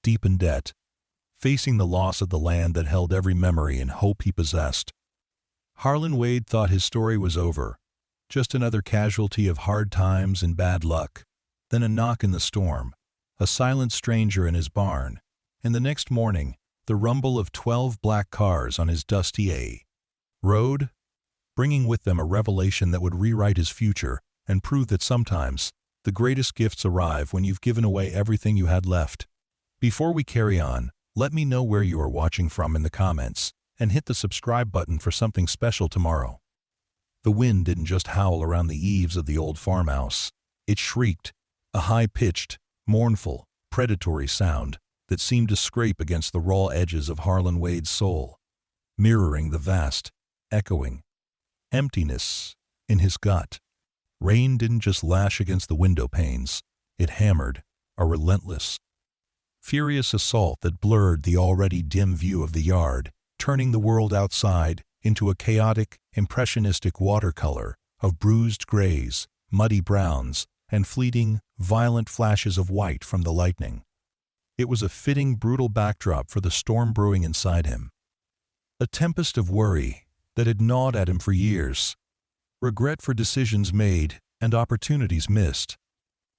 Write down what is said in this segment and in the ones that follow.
deep in debt, facing the loss of the land that held every memory and hope he possessed. Harlan Wade thought his story was over, just another casualty of hard times and bad luck. Then a knock in the storm, a silent stranger in his barn, and the next morning, the rumble of 12 black cars on his dusty A road, bringing with them a revelation that would rewrite his future and prove that sometimes the greatest gifts arrive when you've given away everything you had left. Before we carry on, let me know where you are watching from in the comments, and hit the subscribe button for something special tomorrow. The wind didn't just howl around the eaves of the old farmhouse. It shrieked, a high-pitched, mournful, predatory sound that seemed to scrape against the raw edges of Harlan Wade's soul, mirroring the vast, echoing emptiness in his gut. Rain didn't just lash against the window panes. It hammered, a relentless, furious assault that blurred the already dim view of the yard, turning the world outside into a chaotic, impressionistic watercolor of bruised grays, muddy browns, and fleeting, violent flashes of white from the lightning. It was a fitting, brutal backdrop for the storm brewing inside him. A tempest of worry that had gnawed at him for years, regret for decisions made and opportunities missed,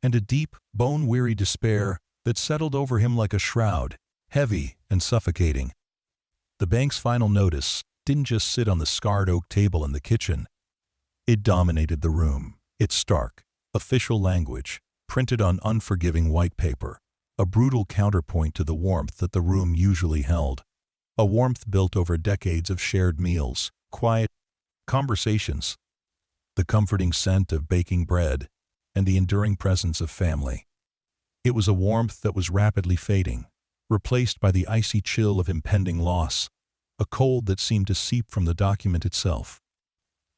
and a deep, bone-weary despair that settled over him like a shroud, heavy and suffocating. The bank's final notice didn't just sit on the scarred oak table in the kitchen. It dominated the room, its stark, official language, printed on unforgiving white paper, a brutal counterpoint to the warmth that the room usually held. A warmth built over decades of shared meals, quiet conversations, the comforting scent of baking bread, and the enduring presence of family. It was a warmth that was rapidly fading, replaced by the icy chill of impending loss, a cold that seemed to seep from the document itself.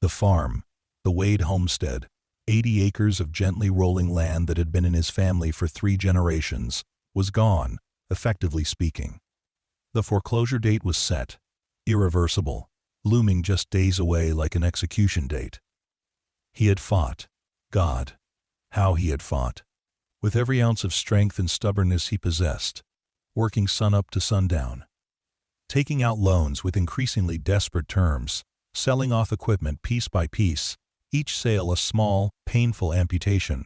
The farm, the Wade homestead, 80 acres of gently rolling land that had been in his family for 3 generations, was gone, effectively speaking. The foreclosure date was set, irreversible, looming just days away like an execution date. He had fought. God, how he had fought. With every ounce of strength and stubbornness he possessed, working sunup to sundown, taking out loans with increasingly desperate terms, selling off equipment piece by piece, each sale a small, painful amputation.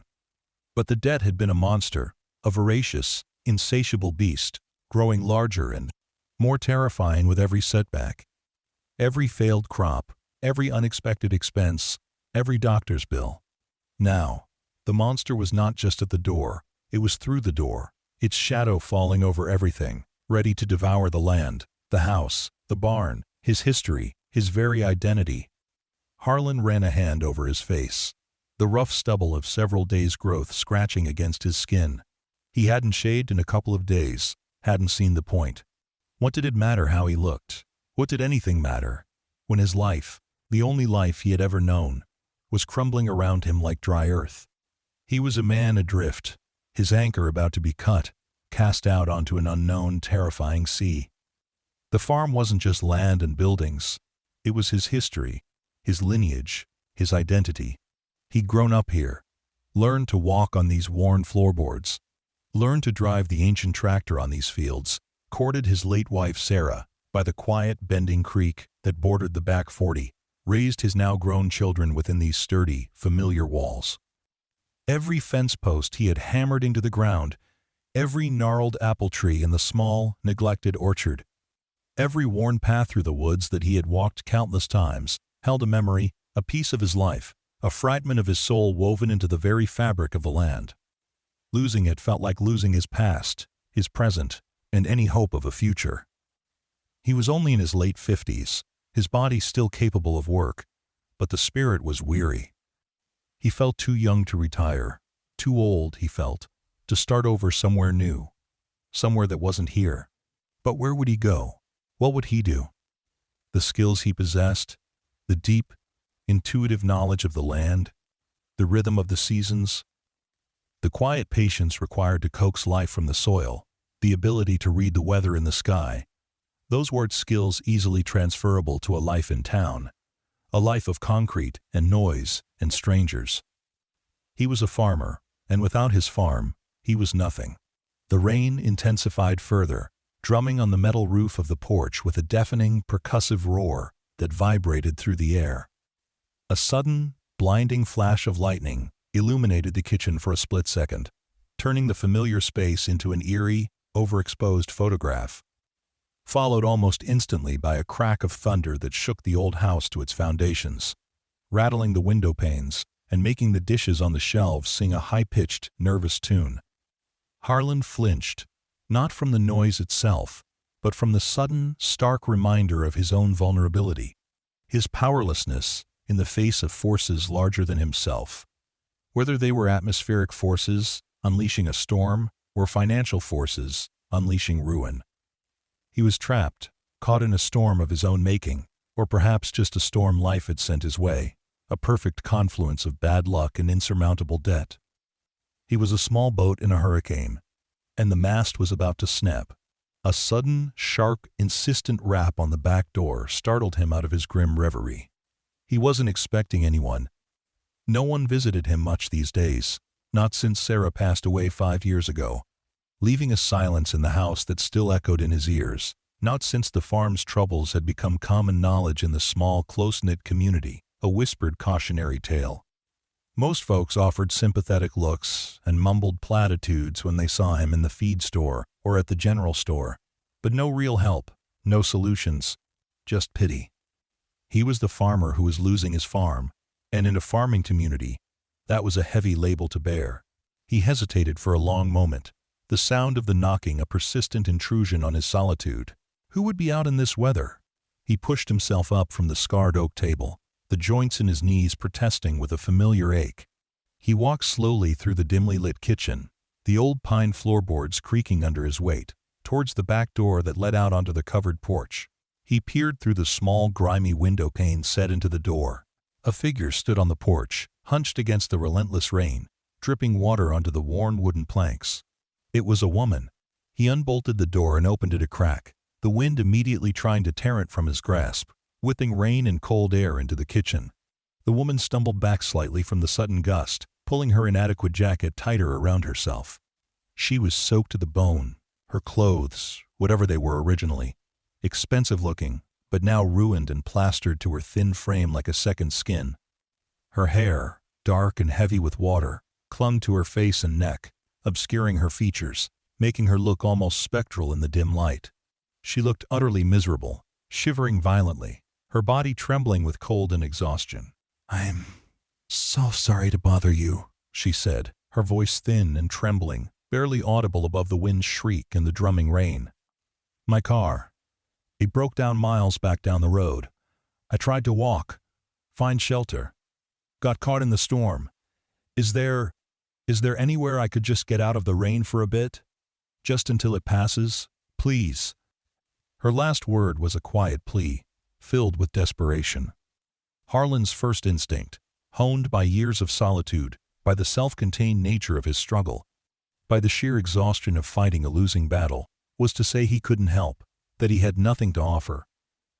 But the debt had been a monster, a voracious, insatiable beast, growing larger and more terrifying with every setback. Every failed crop, every unexpected expense, every doctor's bill. Now, the monster was not just at the door, it was through the door, its shadow falling over everything, ready to devour the land, the house, the barn, his history, his very identity. Harlan ran a hand over his face, the rough stubble of several days' growth scratching against his skin. He hadn't shaved in a couple of days, hadn't seen the point. What did it matter how he looked? What did anything matter, when his life, the only life he had ever known, was crumbling around him like dry earth? He was a man adrift, his anchor about to be cut, cast out onto an unknown, terrifying sea. The farm wasn't just land and buildings. It was his history, his lineage, his identity. He'd grown up here, learned to walk on these worn floorboards, learned to drive the ancient tractor on these fields, courted his late wife Sarah by the quiet, bending creek that bordered the back 40, raised his now-grown children within these sturdy, familiar walls. Every fence post he had hammered into the ground, every gnarled apple tree in the small, neglected orchard, every worn path through the woods that he had walked countless times, held a memory, a piece of his life, a fragment of his soul woven into the very fabric of the land. Losing it felt like losing his past, his present, and any hope of a future. He was only in his late 50s, his body still capable of work, but the spirit was weary. He felt too young to retire, too old, he felt, to start over somewhere new, somewhere that wasn't here. But where would he go? What would he do? The skills he possessed, the deep, intuitive knowledge of the land, the rhythm of the seasons, the quiet patience required to coax life from the soil, the ability to read the weather in the sky, those weren't skills easily transferable to a life in town, a life of concrete and noise and strangers. He was a farmer, and without his farm, he was nothing. The rain intensified further, drumming on the metal roof of the porch with a deafening, percussive roar that vibrated through the air. A sudden, blinding flash of lightning illuminated the kitchen for a split second, turning the familiar space into an eerie, overexposed photograph, followed almost instantly by a crack of thunder that shook the old house to its foundations, rattling the window panes and making the dishes on the shelves sing a high-pitched, nervous tune. Harlan flinched, not from the noise itself, but from the sudden, stark reminder of his own vulnerability, his powerlessness in the face of forces larger than himself. Whether they were atmospheric forces, unleashing a storm, or financial forces, unleashing ruin. He was trapped, caught in a storm of his own making, or perhaps just a storm life had sent his way, a perfect confluence of bad luck and insurmountable debt. He was a small boat in a hurricane, and the mast was about to snap. A sudden, sharp, insistent rap on the back door startled him out of his grim reverie. He wasn't expecting anyone. No one visited him much these days, not since Sarah passed away 5 years ago, leaving a silence in the house that still echoed in his ears, not since the farm's troubles had become common knowledge in the small, close-knit community, a whispered cautionary tale. Most folks offered sympathetic looks and mumbled platitudes when they saw him in the feed store or at the general store, but no real help, no solutions, just pity. He was the farmer who was losing his farm, and in a farming community, that was a heavy label to bear. He hesitated for a long moment, the sound of the knocking a persistent intrusion on his solitude. Who would be out in this weather? He pushed himself up from the scarred oak table, the joints in his knees protesting with a familiar ache. He walked slowly through the dimly lit kitchen, the old pine floorboards creaking under his weight, towards the back door that led out onto the covered porch. He peered through the small, grimy window pane set into the door. A figure stood on the porch, hunched against the relentless rain, dripping water onto the worn wooden planks. It was a woman. He unbolted the door and opened it a crack, the wind immediately trying to tear it from his grasp, whipping rain and cold air into the kitchen. The woman stumbled back slightly from the sudden gust, pulling her inadequate jacket tighter around herself. She was soaked to the bone, her clothes, whatever they were originally, expensive looking, but now ruined and plastered to her thin frame like a second skin. Her hair, dark and heavy with water, clung to her face and neck, obscuring her features, making her look almost spectral in the dim light. She looked utterly miserable, shivering violently, her body trembling with cold and exhaustion. "I'm so sorry to bother you," she said, her voice thin and trembling, barely audible above the wind's shriek and the drumming rain. "My car. It broke down miles back down the road. I tried to walk, find shelter. Got caught in the storm. Is there anywhere I could just get out of the rain for a bit? Just until it passes? Please." Her last word was a quiet plea, filled with desperation. Harlan's first instinct, honed by years of solitude, by the self-contained nature of his struggle, by the sheer exhaustion of fighting a losing battle, was to say he couldn't help, that he had nothing to offer,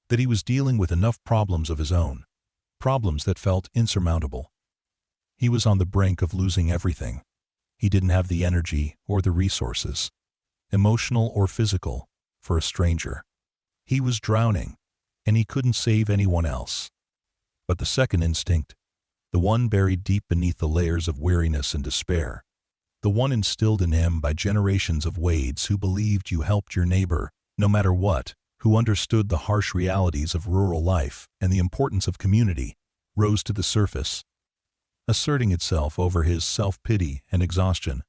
that he was dealing with enough problems of his own, problems that felt insurmountable. He was on the brink of losing everything. He didn't have the energy or the resources, emotional or physical, for a stranger. He was drowning, and he couldn't save anyone else. But the second instinct, the one buried deep beneath the layers of weariness and despair, the one instilled in him by generations of Wades who believed you helped your neighbor, no matter what, who understood the harsh realities of rural life and the importance of community, rose to the surface, asserting itself over his self-pity and exhaustion.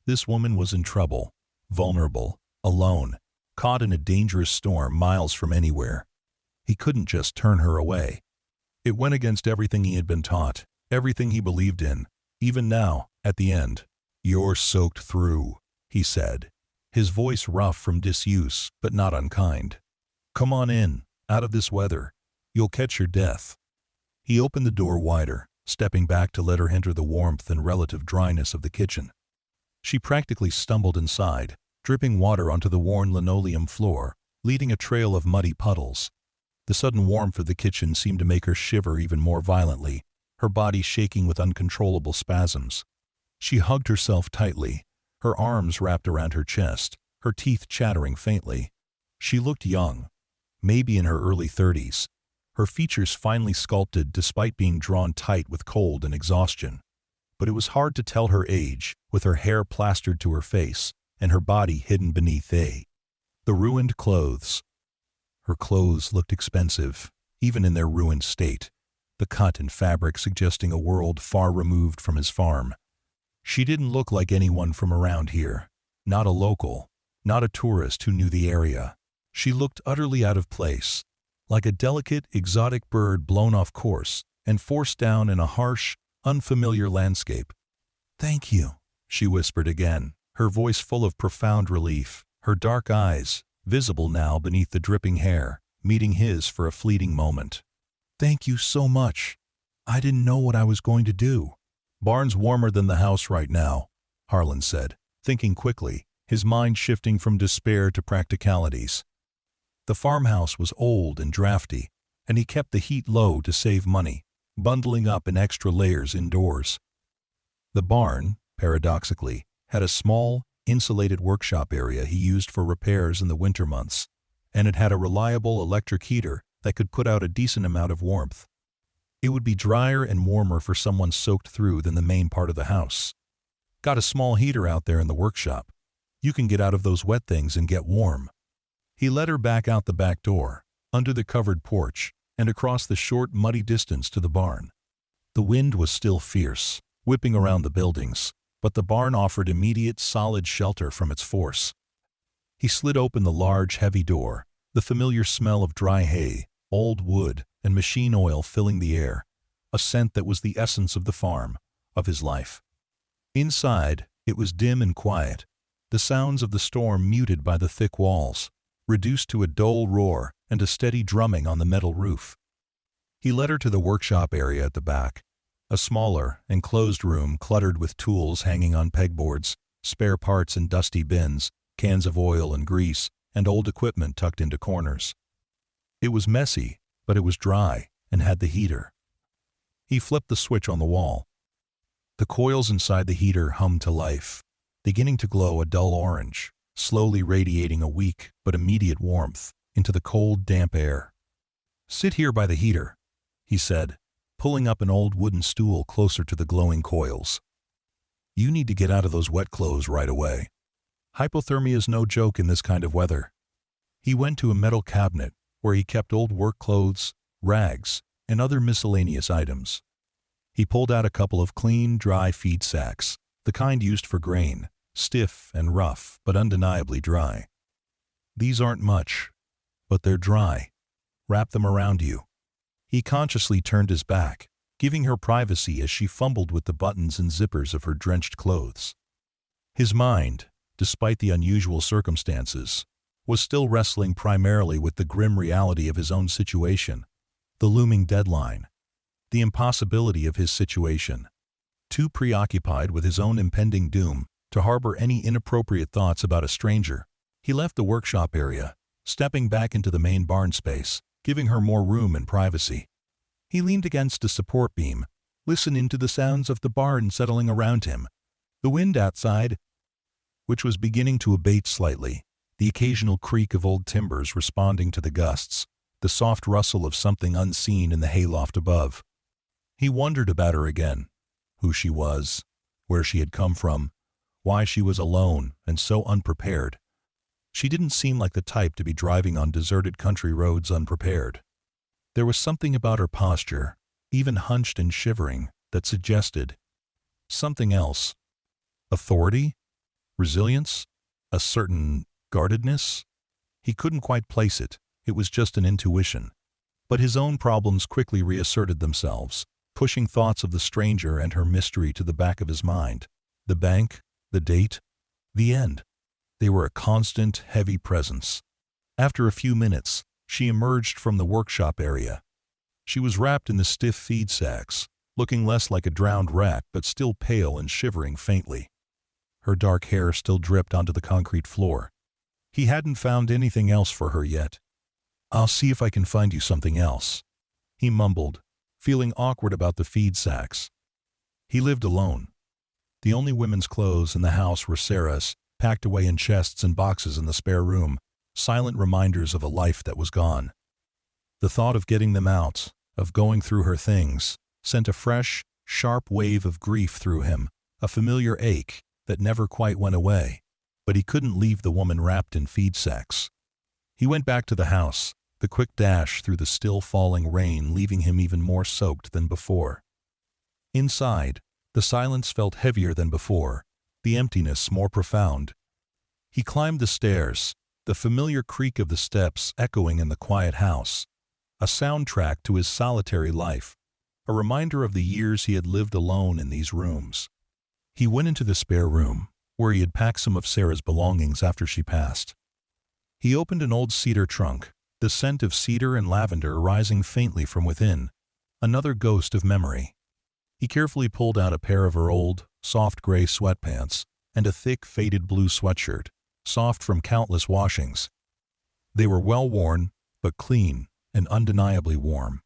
This woman was in trouble, vulnerable, alone, caught in a dangerous storm miles from anywhere. He couldn't just turn her away. It went against everything he had been taught, everything he believed in. Even now, at the end, "You're soaked through," he said, his voice rough from disuse but not unkind. "Come on in, out of this weather. You'll catch your death." He opened the door wider, stepping back to let her enter the warmth and relative dryness of the kitchen. She practically stumbled inside, dripping water onto the worn linoleum floor, leading a trail of muddy puddles. The sudden warmth of the kitchen seemed to make her shiver even more violently, her body shaking with uncontrollable spasms. She hugged herself tightly, her arms wrapped around her chest, her teeth chattering faintly. She looked young, maybe in her early 30s, her features finely sculpted despite being drawn tight with cold and exhaustion. But it was hard to tell her age, with her hair plastered to her face and her body hidden beneath the ruined clothes. Her clothes looked expensive, even in their ruined state, the cut and fabric suggesting a world far removed from his farm. She didn't look like anyone from around here, not a local, not a tourist who knew the area. She looked utterly out of place, like a delicate, exotic bird blown off course and forced down in a harsh, unfamiliar landscape. "Thank you," she whispered again, her voice full of profound relief, her dark eyes, visible now beneath the dripping hair, meeting his for a fleeting moment. "Thank you so much. I didn't know what I was going to do." "Barn's warmer than the house right now," Harlan said, thinking quickly, his mind shifting from despair to practicalities. The farmhouse was old and drafty, and he kept the heat low to save money, bundling up in extra layers indoors. The barn, paradoxically, had a small, insulated workshop area he used for repairs in the winter months, and it had a reliable electric heater that could put out a decent amount of warmth. It would be drier and warmer for someone soaked through than the main part of the house. "Got a small heater out there in the workshop. You can get out of those wet things and get warm." He led her back out the back door, under the covered porch, and across the short, muddy distance to the barn. The wind was still fierce, whipping around the buildings, but the barn offered immediate, solid shelter from its force. He slid open the large, heavy door, the familiar smell of dry hay, old wood, and machine oil filling the air, a scent that was the essence of the farm, of his life. Inside, it was dim and quiet, the sounds of the storm muted by the thick walls, reduced to a dull roar and a steady drumming on the metal roof. He led her to the workshop area at the back, a smaller, enclosed room cluttered with tools hanging on pegboards, spare parts in dusty bins, cans of oil and grease, and old equipment tucked into corners. It was messy, but it was dry and had the heater. He flipped the switch on the wall. The coils inside the heater hummed to life, beginning to glow a dull orange, slowly radiating a weak but immediate warmth into the cold, damp air. "Sit here by the heater," he said, pulling up an old wooden stool closer to the glowing coils. "You need to get out of those wet clothes right away. Hypothermia is no joke in this kind of weather." He went to a metal cabinet where he kept old work clothes, rags, and other miscellaneous items. He pulled out a couple of clean, dry feed sacks, the kind used for grain, stiff and rough but undeniably dry. "These aren't much, but they're dry. Wrap them around you." He consciously turned his back, giving her privacy as she fumbled with the buttons and zippers of her drenched clothes. His mind, despite the unusual circumstances, was still wrestling primarily with the grim reality of his own situation, the looming deadline, the impossibility of his situation. Too preoccupied with his own impending doom to harbor any inappropriate thoughts about a stranger, he left the workshop area, stepping back into the main barn space, giving her more room and privacy. He leaned against a support beam, listening to the sounds of the barn settling around him, the wind outside, which was beginning to abate slightly, the occasional creak of old timbers responding to the gusts, the soft rustle of something unseen in the hayloft above. He wondered about her again, who she was, where she had come from, why she was alone and so unprepared. She didn't seem like the type to be driving on deserted country roads unprepared. There was something about her posture, even hunched and shivering, that suggested something else. Authority? Resilience? A certain guardedness? He couldn't quite place it. It was just an intuition. But his own problems quickly reasserted themselves, pushing thoughts of the stranger and her mystery to the back of his mind. The bank, the date, the end. They were a constant, heavy presence. After a few minutes, she emerged from the workshop area. She was wrapped in the stiff feed sacks, looking less like a drowned rat but still pale and shivering faintly. Her dark hair still dripped onto the concrete floor. He hadn't found anything else for her yet. "I'll see if I can find you something else," he mumbled, feeling awkward about the feed sacks. He lived alone. The only women's clothes in the house were Sarah's, packed away in chests and boxes in the spare room, silent reminders of a life that was gone. The thought of getting them out, of going through her things, sent a fresh, sharp wave of grief through him, a familiar ache that never quite went away. But he couldn't leave the woman wrapped in feed sacks. He went back to the house, the quick dash through the still falling rain leaving him even more soaked than before. Inside, the silence felt heavier than before, the emptiness more profound. He climbed the stairs, the familiar creak of the steps echoing in the quiet house, a soundtrack to his solitary life, a reminder of the years he had lived alone in these rooms. He went into the spare room, where he had packed some of Sarah's belongings after she passed. He opened an old cedar trunk, the scent of cedar and lavender rising faintly from within, another ghost of memory. He carefully pulled out a pair of her old, soft gray sweatpants and a thick, faded blue sweatshirt, soft from countless washings. They were well worn, but clean and undeniably warm.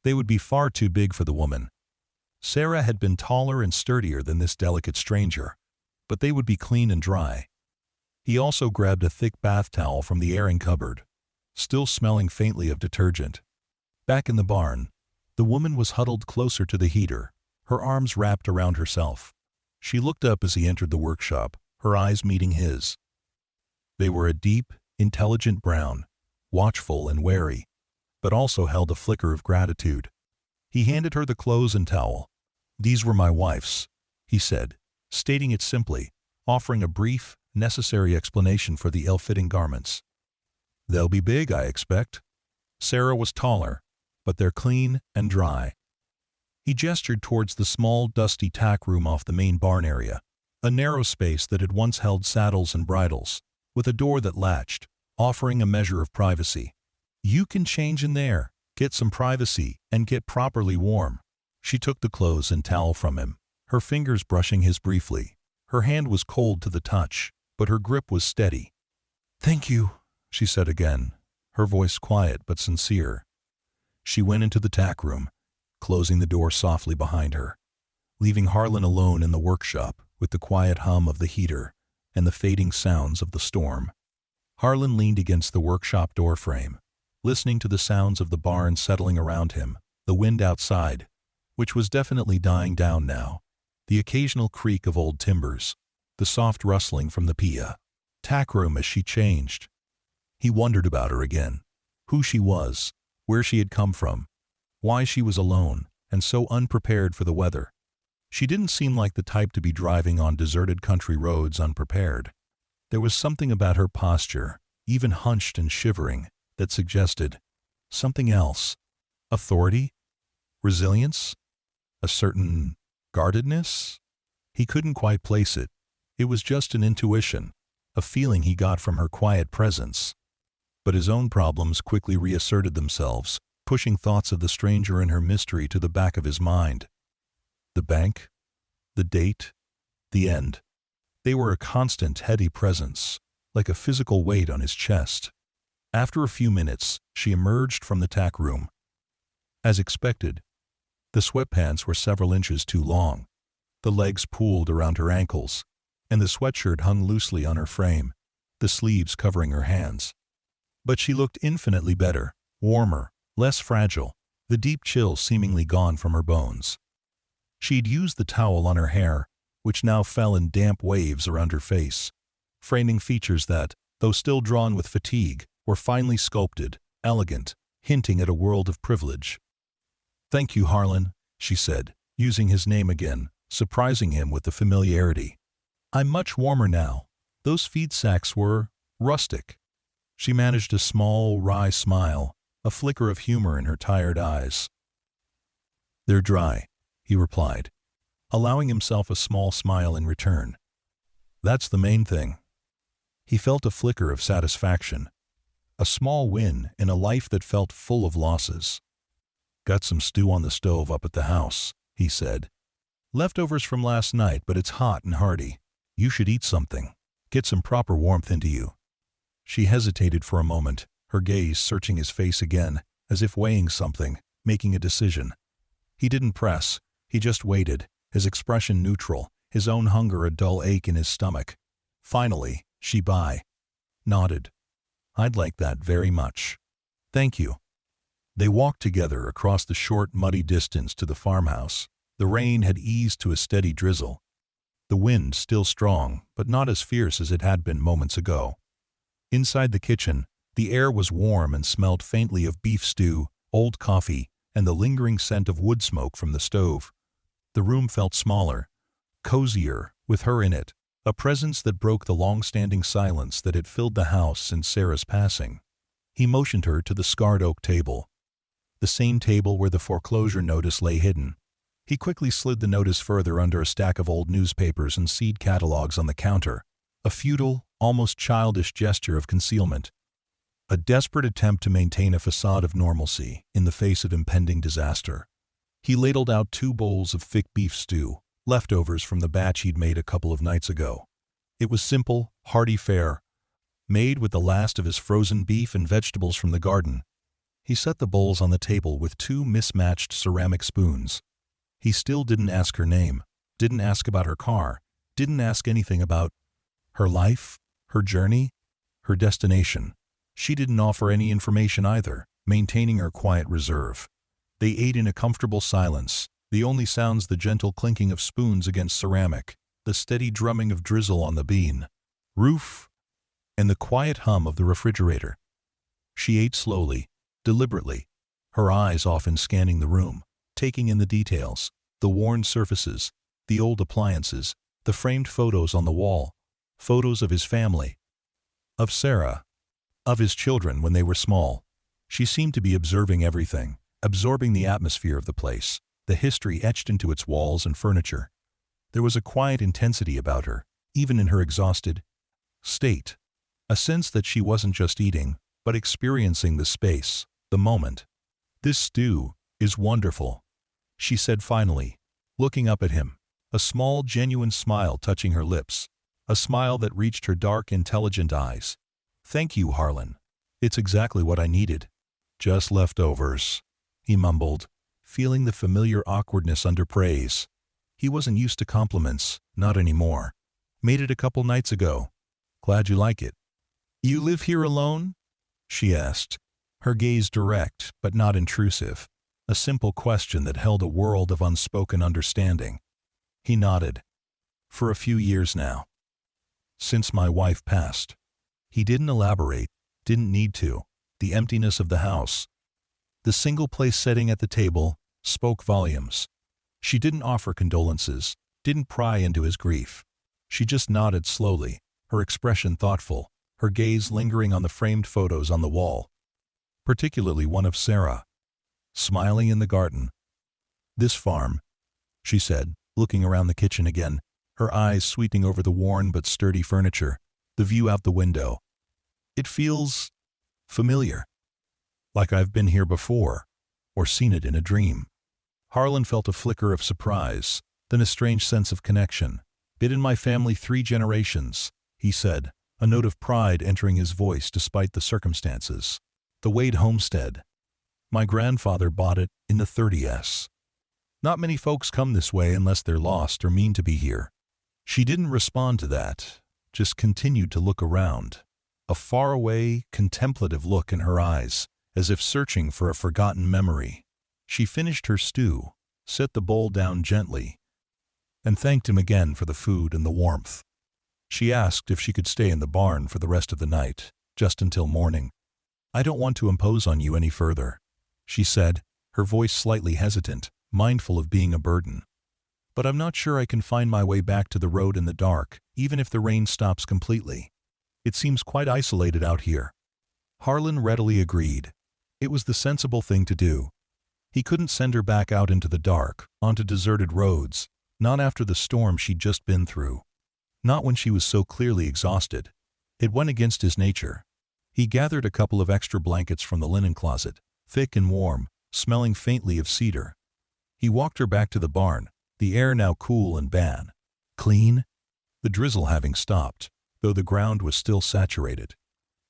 They would be far too big for the woman. Sarah had been taller and sturdier than this delicate stranger, but they would be clean and dry. He also grabbed a thick bath towel from the airing cupboard, still smelling faintly of detergent. Back in the barn, the woman was huddled closer to the heater, her arms wrapped around herself. She looked up as he entered the workshop, her eyes meeting his. They were a deep, intelligent brown, watchful and wary, but also held a flicker of gratitude. He handed her the clothes and towel. "These were my wife's," he said, stating it simply, offering a brief, necessary explanation for the ill-fitting garments. "They'll be big, I expect." Sarah was taller, but they're clean and dry. He gestured towards the small, dusty tack room off the main barn area, a narrow space that had once held saddles and bridles, with a door that latched, offering a measure of privacy. "You can change in there, get some privacy, and get properly warm." She took the clothes and towel from him, her fingers brushing his briefly. Her hand was cold to the touch, but her grip was steady. "Thank you," she said again, her voice quiet but sincere. She went into the tack room, closing the door softly behind her, leaving Harlan alone in the workshop with the quiet hum of the heater and the fading sounds of the storm. Harlan leaned against the workshop doorframe, listening to the sounds of the barn settling around him, the wind outside, which was definitely dying down now, the occasional creak of old timbers, the soft rustling from the tack room as she changed. He wondered about her again, who she was, where she had come from, why she was alone and so unprepared for the weather. She didn't seem like the type to be driving on deserted country roads unprepared. There was something about her posture, even hunched and shivering, that suggested something else. Authority? Resilience? A certain guardedness? He couldn't quite place it. It was just an intuition, a feeling he got from her quiet presence. But his own problems quickly reasserted themselves, pushing thoughts of the stranger and her mystery to the back of his mind. The bank, the date, the end. They were a constant, heady presence, like a physical weight on his chest. After a few minutes, she emerged from the tack room. As expected, the sweatpants were several inches too long. The legs pooled around her ankles, and the sweatshirt hung loosely on her frame, the sleeves covering her hands. But she looked infinitely better, warmer, less fragile, the deep chill seemingly gone from her bones. She'd used the towel on her hair, which now fell in damp waves around her face, framing features that, though still drawn with fatigue, were finely sculpted, elegant, hinting at a world of privilege. "Thank you, Harlan," she said, using his name again, surprising him with the familiarity. "I'm much warmer now. Those feed sacks were rustic." She managed a small, wry smile, a flicker of humor in her tired eyes. "They're dry," he replied, allowing himself a small smile in return. "That's the main thing." He felt a flicker of satisfaction, a small win in a life that felt full of losses. "Got some stew on the stove up at the house," he said. "Leftovers from last night, but it's hot and hearty. You should eat something. Get some proper warmth into you." She hesitated for a moment, her gaze searching his face again, as if weighing something, making a decision. He didn't press, he just waited, his expression neutral, his own hunger a dull ache in his stomach. Finally, she nodded. I'd like that very much. Thank you. They walked together across the short, muddy distance to the farmhouse. The rain had eased to a steady drizzle. The wind still strong, but not as fierce as it had been moments ago. Inside the kitchen, the air was warm and smelled faintly of beef stew, old coffee, and the lingering scent of wood smoke from the stove. The room felt smaller, cozier, with her in it, a presence that broke the long-standing silence that had filled the house since Sarah's passing. He motioned her to the scarred oak table, the same table where the foreclosure notice lay hidden. He quickly slid the notice further under a stack of old newspapers and seed catalogs on the counter, a futile, almost childish gesture of concealment. A desperate attempt to maintain a facade of normalcy in the face of impending disaster. He ladled out 2 bowls of thick beef stew, leftovers from the batch he'd made a couple of nights ago. It was simple, hearty fare, made with the last of his frozen beef and vegetables from the garden. He set the bowls on the table with 2 mismatched ceramic spoons. He still didn't ask her name, didn't ask about her car, didn't ask anything about her life, her journey, her destination. She didn't offer any information either, maintaining her quiet reserve. They ate in a comfortable silence, the only sounds the gentle clinking of spoons against ceramic, the steady drumming of drizzle on the bean roof, and the quiet hum of the refrigerator. She ate slowly, deliberately, her eyes often scanning the room, taking in the details, the worn surfaces, the old appliances, the framed photos on the wall, photos of his family, of Sarah, of his children when they were small. She seemed to be observing everything, absorbing the atmosphere of the place, the history etched into its walls and furniture. There was a quiet intensity about her, even in her exhausted state, a sense that she wasn't just eating, but experiencing the space, the moment. "This stew is wonderful," she said finally, looking up at him, a small, genuine smile touching her lips, a smile that reached her dark, intelligent eyes. "Thank you, Harlan. It's exactly what I needed." "Just leftovers," he mumbled, feeling the familiar awkwardness under praise. He wasn't used to compliments, not anymore. "Made it a couple nights ago. Glad you like it." "You live here alone?" she asked, her gaze direct but not intrusive, a simple question that held a world of unspoken understanding. He nodded. "For a few years now. Since my wife passed." He didn't elaborate, didn't need to. The emptiness of the house, the single-place setting at the table, spoke volumes. She didn't offer condolences, didn't pry into his grief. She just nodded slowly, her expression thoughtful, her gaze lingering on the framed photos on the wall, particularly one of Sarah, smiling in the garden. "This farm," she said, looking around the kitchen again, her eyes sweeping over the worn but sturdy furniture, the view out the window. "It feels familiar. Like I've been here before, or seen it in a dream." Harlan felt a flicker of surprise, then a strange sense of connection. "Been in my family 3 generations, he said, a note of pride entering his voice despite the circumstances. "The Wade homestead. My grandfather bought it in the 30s. Not many folks come this way unless they're lost or mean to be here." She didn't respond to that, just continued to look around, a faraway, contemplative look in her eyes, as if searching for a forgotten memory. She finished her stew, set the bowl down gently, and thanked him again for the food and the warmth. She asked if she could stay in the barn for the rest of the night, just until morning. "I don't want to impose on you any further," she said, her voice slightly hesitant, mindful of being a burden. "But I'm not sure I can find my way back to the road in the dark, even if the rain stops completely. It seems quite isolated out here." Harlan readily agreed. It was the sensible thing to do. He couldn't send her back out into the dark, onto deserted roads, not after the storm she'd just been through. Not when she was so clearly exhausted. It went against his nature. He gathered a couple of extra blankets from the linen closet, thick and warm, smelling faintly of cedar. He walked her back to the barn, the air now cool and clean, the drizzle having stopped, though the ground was still saturated.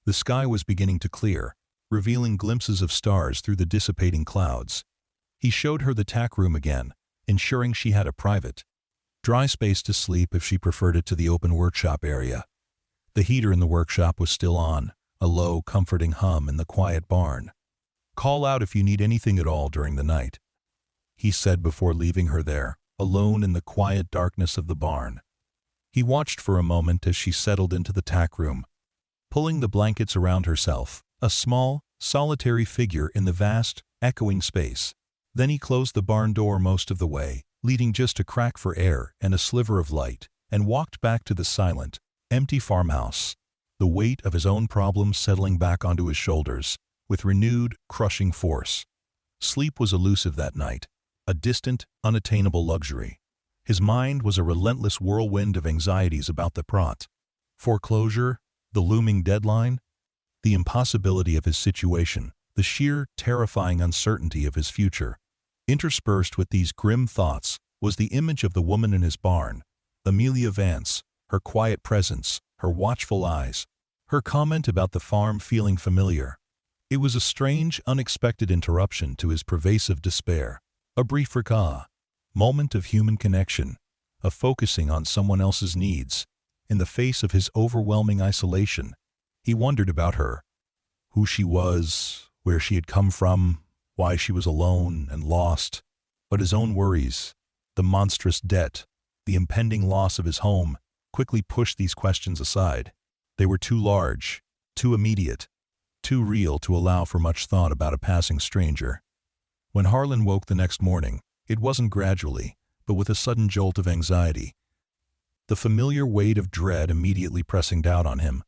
The sky was beginning to clear, revealing glimpses of stars through the dissipating clouds. He showed her the tack room again, ensuring she had a private Dry space to sleep if she preferred it to the open workshop area. The heater in the workshop was still on, a low, comforting hum in the quiet barn. "Call out if you need anything at all during the night," he said before leaving her there, alone in the quiet darkness of the barn. He watched for a moment as she settled into the tack room, pulling the blankets around herself, a small, solitary figure in the vast, echoing space. Then he closed the barn door most of the way, leaving just a crack for air and a sliver of light, and walked back to the silent, empty farmhouse, the weight of his own problems settling back onto his shoulders with renewed, crushing force. Sleep was elusive that night, a distant, unattainable luxury. His mind was a relentless whirlwind of anxieties about the plot, foreclosure, the looming deadline, the impossibility of his situation, the sheer, terrifying uncertainty of his future. Interspersed with these grim thoughts was the image of the woman in his barn, Amelia Vance, her quiet presence, her watchful eyes, her comment about the farm feeling familiar. It was a strange, unexpected interruption to his pervasive despair, a brief moment of human connection, of focusing on someone else's needs. In the face of his overwhelming isolation, he wondered about her, who she was, where she had come from, why she was alone and lost. But his own worries, the monstrous debt, the impending loss of his home, quickly pushed these questions aside. They were too large, too immediate, too real to allow for much thought about a passing stranger. When Harlan woke the next morning, it wasn't gradually, but with a sudden jolt of anxiety. The familiar weight of dread immediately pressing down on him.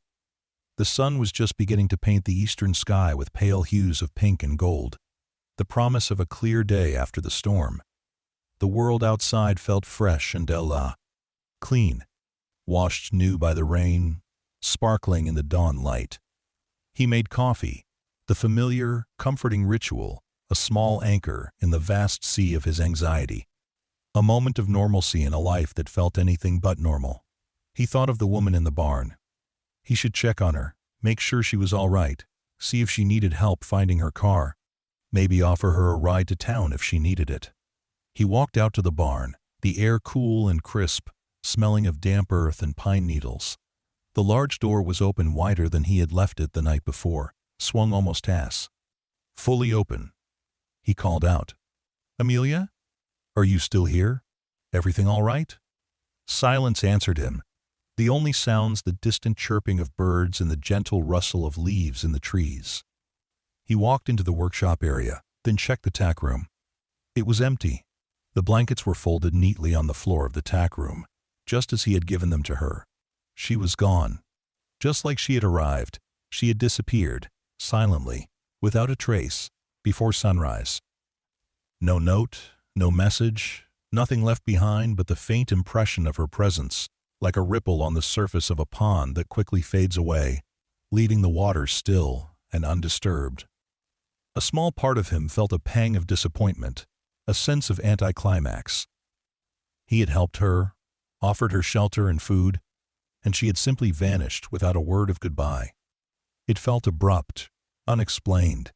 The sun was just beginning to paint the eastern sky with pale hues of pink and gold, the promise of a clear day after the storm. The world outside felt fresh and clean, washed new by the rain, sparkling in the dawn light. He made coffee, the familiar, comforting ritual, a small anchor in the vast sea of his anxiety. A moment of normalcy in a life that felt anything but normal. He thought of the woman in the barn. He should check on her, make sure she was all right, see if she needed help finding her car, maybe offer her a ride to town if she needed it. He walked out to the barn, the air cool and crisp, smelling of damp earth and pine needles. The large door was open wider than he had left it the night before, swung almost fully open. He called out, "Amelia? Are you still here? Everything all right?" Silence answered him, the only sounds the distant chirping of birds and the gentle rustle of leaves in the trees. He walked into the workshop area, then checked the tack room. It was empty. The blankets were folded neatly on the floor of the tack room, just as he had given them to her. She was gone. Just like she had arrived, she had disappeared, silently, without a trace, before sunrise. No note, no message, nothing left behind but the faint impression of her presence, like a ripple on the surface of a pond that quickly fades away, leaving the water still and undisturbed. A small part of him felt a pang of disappointment, a sense of anticlimax. He had helped her, offered her shelter and food, and she had simply vanished without a word of goodbye. It felt abrupt, unexplained,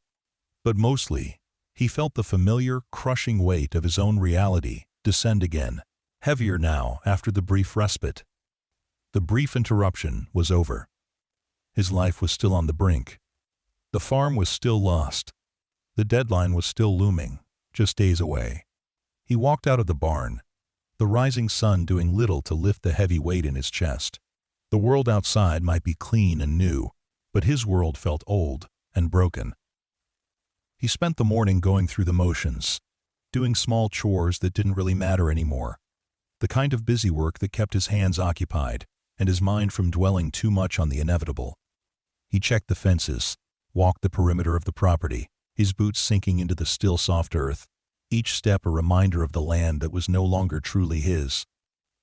but mostly, he felt the familiar, crushing weight of his own reality descend again, heavier now after the brief respite. The brief interruption was over. His life was still on the brink. The farm was still lost. The deadline was still looming, just days away. He walked out of the barn, the rising sun doing little to lift the heavy weight in his chest. The world outside might be clean and new, but his world felt old and broken. He spent the morning going through the motions, doing small chores that didn't really matter anymore, the kind of busy work that kept his hands occupied and his mind from dwelling too much on the inevitable. He checked the fences, walked the perimeter of the property, his boots sinking into the still soft earth, each step a reminder of the land that was no longer truly his.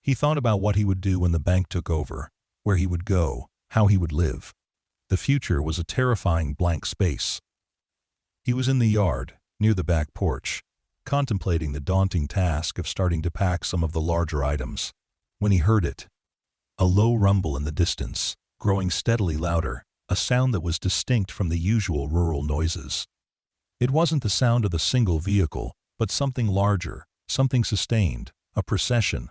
He thought about what he would do when the bank took over, where he would go, how he would live. The future was a terrifying blank space. He was in the yard, near the back porch, contemplating the daunting task of starting to pack some of the larger items, when he heard it. A low rumble in the distance, growing steadily louder, a sound that was distinct from the usual rural noises. It wasn't the sound of a single vehicle, but something larger, something sustained, a procession.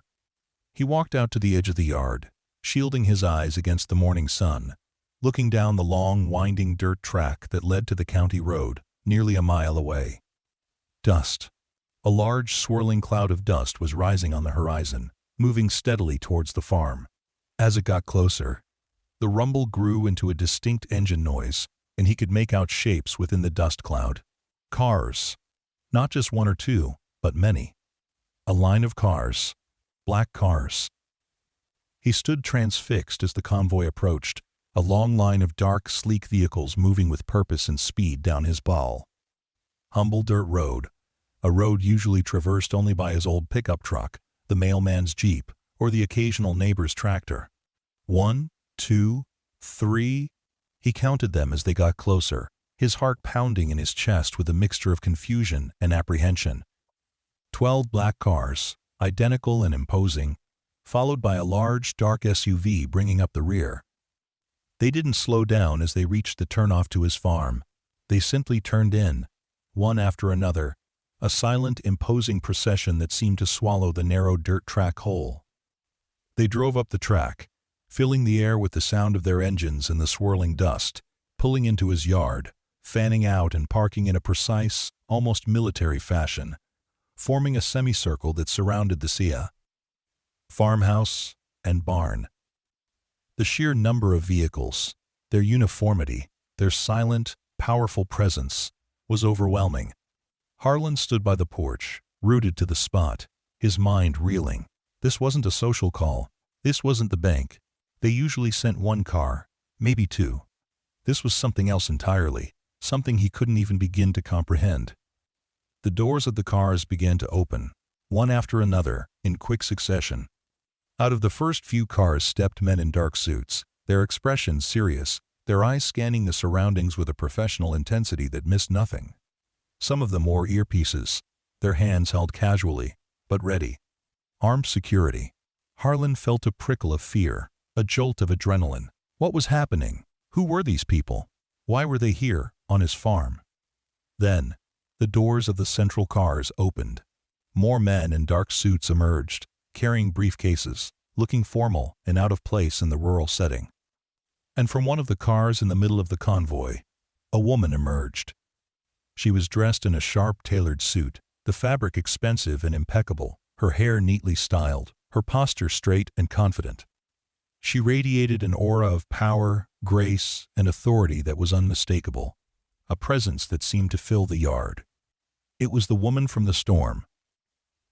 He walked out to the edge of the yard, shielding his eyes against the morning sun, looking down the long, winding dirt track that led to the county road, nearly a mile away. Dust. A large, swirling cloud of dust was rising on the horizon, moving steadily towards the farm. As it got closer, the rumble grew into a distinct engine noise, and he could make out shapes within the dust cloud. Cars. Not just one or two, but many. A line of cars. Black cars. He stood transfixed as the convoy approached, a long line of dark, sleek vehicles moving with purpose and speed down his ball. Humble dirt road, a road usually traversed only by his old pickup truck, the mailman's Jeep, or the occasional neighbor's tractor. 1, 2, 3. He counted them as they got closer, his heart pounding in his chest with a mixture of confusion and apprehension. 12 black cars, identical and imposing, followed by a large, dark SUV bringing up the rear. They didn't slow down as they reached the turnoff to his farm. They simply turned in, one after another, a silent, imposing procession that seemed to swallow the narrow dirt track whole. They drove up the track, filling the air with the sound of their engines and the swirling dust, pulling into his yard, fanning out and parking in a precise, almost military fashion, forming a semicircle that surrounded the SIA. Farmhouse and barn. The sheer number of vehicles, their uniformity, their silent, powerful presence, was overwhelming. Harlan stood by the porch, rooted to the spot, his mind reeling. This wasn't a social call. This wasn't the bank. They usually sent one car, maybe two. This was something else entirely, something he couldn't even begin to comprehend. The doors of the cars began to open, one after another, in quick succession. Out of the first few cars stepped men in dark suits, their expressions serious, their eyes scanning the surroundings with a professional intensity that missed nothing. Some of them wore earpieces, their hands held casually, but ready. Armed security. Harlan felt a prickle of fear, a jolt of adrenaline. What was happening? Who were these people? Why were they here, on his farm? Then, the doors of the central cars opened. More men in dark suits emerged, carrying briefcases, looking formal and out of place in the rural setting. And from one of the cars in the middle of the convoy, a woman emerged. She was dressed in a sharp, tailored suit, the fabric expensive and impeccable, her hair neatly styled, her posture straight and confident. She radiated an aura of power, grace, and authority that was unmistakable, a presence that seemed to fill the yard. It was the woman from the storm,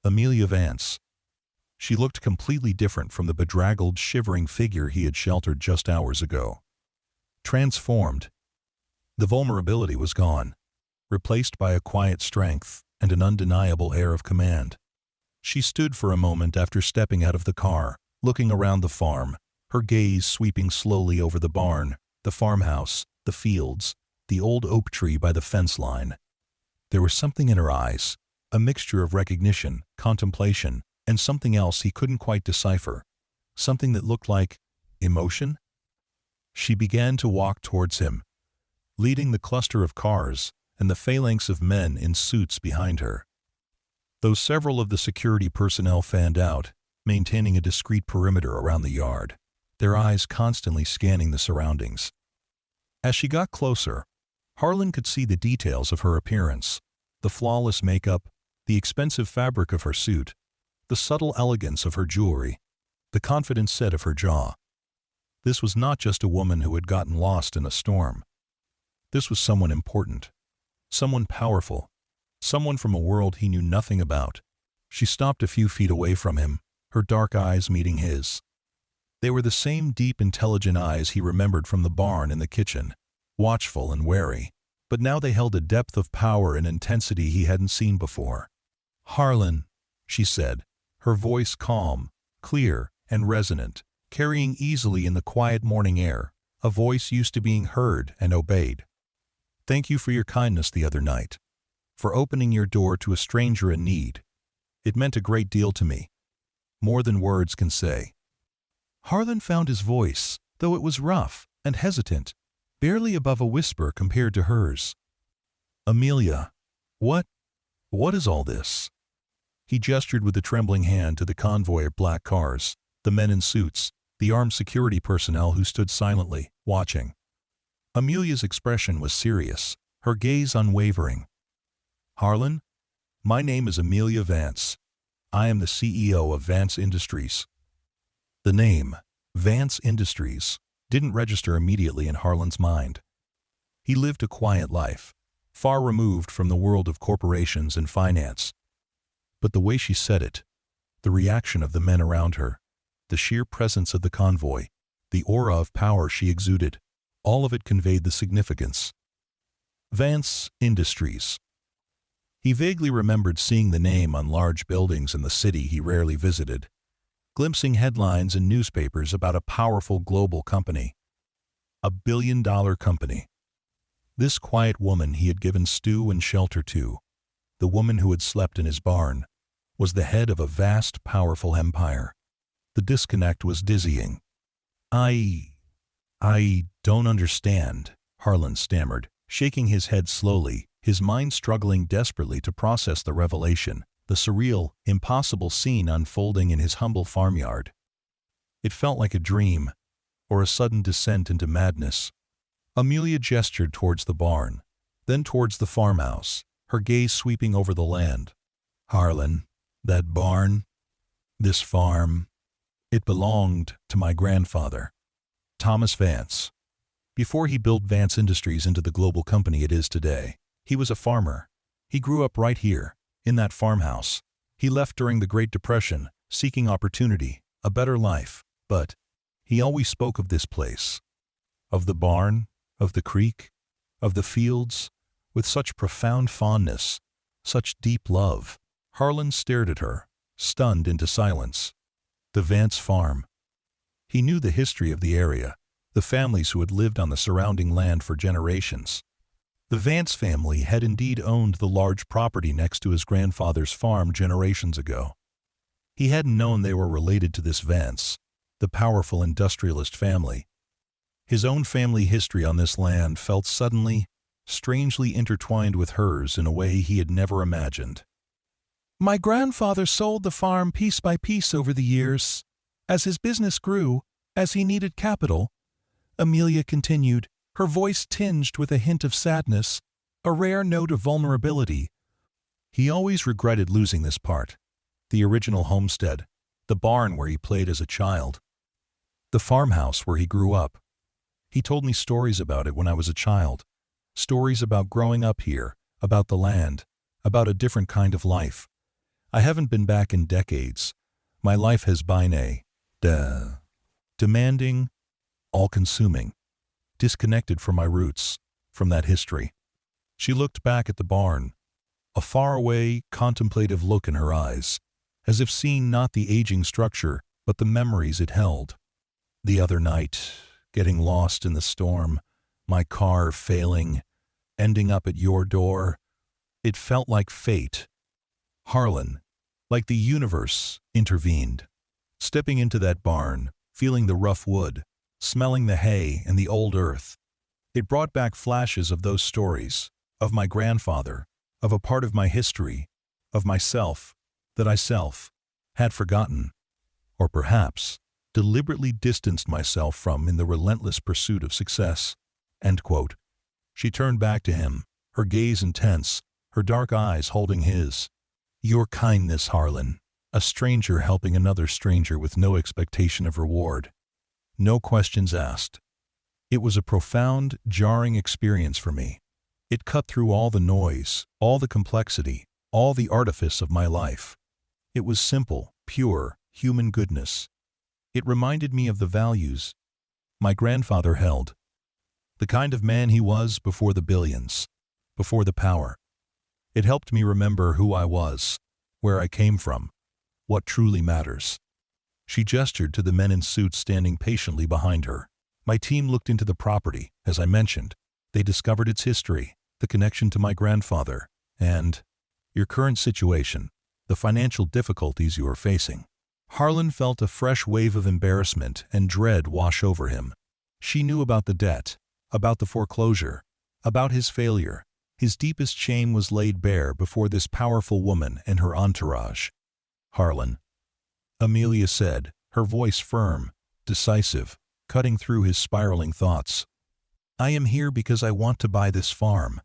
Amelia Vance. She looked completely different from the bedraggled, shivering figure he had sheltered just hours ago. Transformed. The vulnerability was gone, replaced by a quiet strength and an undeniable air of command. She stood for a moment after stepping out of the car, looking around the farm, her gaze sweeping slowly over the barn, the farmhouse, the fields, the old oak tree by the fence line. There was something in her eyes, a mixture of recognition, contemplation, and something else he couldn't quite decipher, something that looked like emotion. She began to walk towards him, leading the cluster of cars and the phalanx of men in suits behind her. Though several of the security personnel fanned out, maintaining a discreet perimeter around the yard, their eyes constantly scanning the surroundings. As she got closer, Harlan could see the details of her appearance, the flawless makeup, the expensive fabric of her suit, the subtle elegance of her jewelry, the confident set of her jaw. This was not just a woman who had gotten lost in a storm. This was someone important, someone powerful, someone from a world he knew nothing about. She stopped a few feet away from him, her dark eyes meeting his. They were the same deep, intelligent eyes he remembered from the barn and the kitchen, watchful and wary, but now they held a depth of power and intensity he hadn't seen before. "Harlan," she said, her voice calm, clear, and resonant, carrying easily in the quiet morning air, a voice used to being heard and obeyed. "Thank you for your kindness the other night, for opening your door to a stranger in need. It meant a great deal to me, more than words can say." Harlan found his voice, though it was rough and hesitant, barely above a whisper compared to hers. "Amelia, what is all this?" He gestured with a trembling hand to the convoy of black cars, the men in suits, the armed security personnel who stood silently, watching. Amelia's expression was serious, her gaze unwavering. "Harlan, my name is Amelia Vance. I am the CEO of Vance Industries." The name, Vance Industries, didn't register immediately in Harlan's mind. He lived a quiet life, far removed from the world of corporations and finance. But the way she said it, the reaction of the men around her, the sheer presence of the convoy, the aura of power she exuded, all of it conveyed the significance. Vance Industries. He vaguely remembered seeing the name on large buildings in the city he rarely visited, glimpsing headlines in newspapers about a powerful global company. A billion-dollar company. This quiet woman he had given stew and shelter to, the woman who had slept in his barn, was the head of a vast, powerful empire. The disconnect was dizzying. I don't understand," Harlan stammered, shaking his head slowly, his mind struggling desperately to process the revelation, the surreal, impossible scene unfolding in his humble farmyard. It felt like a dream, or a sudden descent into madness. Amelia gestured towards the barn, then towards the farmhouse, her gaze sweeping over the land. "Harlan, that barn, this farm, it belonged to my grandfather, Thomas Vance. Before he built Vance Industries into the global company it is today, he was a farmer. He grew up right here, in that farmhouse. He left during the Great Depression, seeking opportunity, a better life, but he always spoke of this place, of the barn, of the creek, of the fields, with such profound fondness, such deep love." Harlan stared at her, stunned into silence. The Vance farm. He knew the history of the area, the families who had lived on the surrounding land for generations. The Vance family had indeed owned the large property next to his grandfather's farm generations ago. He hadn't known they were related to this Vance, the powerful industrialist family. His own family history on this land felt suddenly, strangely intertwined with hers in a way he had never imagined. "My grandfather sold the farm piece by piece over the years. As his business grew, as he needed capital," Amelia continued, her voice tinged with a hint of sadness, a rare note of vulnerability. "He always regretted losing this part, the original homestead, the barn where he played as a child, the farmhouse where he grew up. He told me stories about it when I was a child, stories about growing up here, about the land, about a different kind of life. I haven't been back in decades. My life has been demanding, all-consuming, disconnected from my roots, from that history." She looked back at the barn, a faraway, contemplative look in her eyes, as if seeing not the aging structure, but the memories it held. "The other night, getting lost in the storm, my car failing, ending up at your door, it felt like fate. Harlan, like the universe, intervened. Stepping into that barn, feeling the rough wood, smelling the hay and the old earth, it brought back flashes of those stories, of my grandfather, of a part of my history, of myself, that I had forgotten, or perhaps deliberately distanced myself from in the relentless pursuit of success." End quote. She turned back to him, her gaze intense, her dark eyes holding his. "Your kindness, Harlan, a stranger helping another stranger with no expectation of reward. No questions asked. It was a profound, jarring experience for me. It cut through all the noise, all the complexity, all the artifice of my life. It was simple, pure, human goodness. It reminded me of the values my grandfather held, the kind of man he was before the billions, before the power. It helped me remember who I was, where I came from, what truly matters." She gestured to the men in suits standing patiently behind her. "My team looked into the property, as I mentioned. They discovered its history, the connection to my grandfather, and your current situation, the financial difficulties you are facing." Harlan felt a fresh wave of embarrassment and dread wash over him. She knew about the debt, about the foreclosure, about his failure. His deepest shame was laid bare before this powerful woman and her entourage. Harlan, Amelia said, her voice firm, decisive, cutting through his spiraling thoughts. I am here because I want to buy this farm.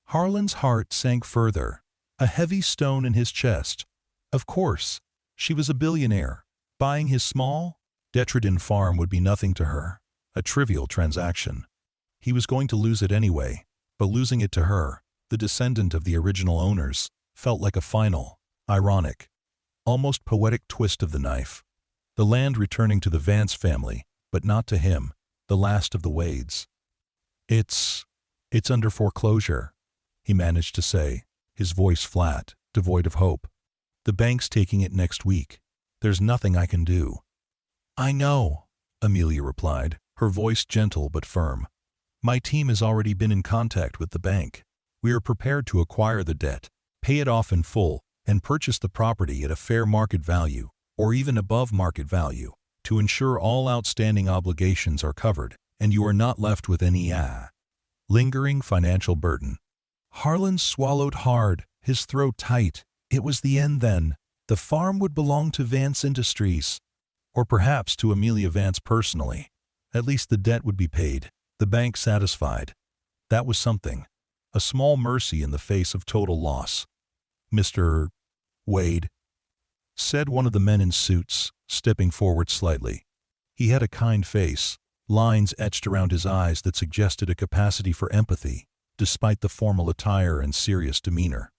Harlan's heart sank further, a heavy stone in his chest. Of course, she was a billionaire. Buying his small, detritus farm would be nothing to her, a trivial transaction. He was going to lose it anyway, but losing it to her, the descendant of the original owners, felt like a final, ironic, almost poetic twist of the knife. The land returning to the Vance family, but not to him, the last of the Wades. It's under foreclosure, he managed to say, his voice flat, devoid of hope. The bank's taking it next week. There's nothing I can do. I know, Amelia replied, her voice gentle but firm. My team has already been in contact with the bank. We are prepared to acquire the debt, pay it off in full, and purchase the property at a fair market value, or even above market value, to ensure all outstanding obligations are covered, and you are not left with any lingering financial burden. Harlan swallowed hard, his throat tight. It was the end then. The farm would belong to Vance Industries, or perhaps to Amelia Vance personally. At least the debt would be paid, the bank satisfied. That was something, a small mercy in the face of total loss. Mr. Wade, said one of the men in suits, stepping forward slightly. He had a kind face, lines etched around his eyes that suggested a capacity for empathy, despite the formal attire and serious demeanor.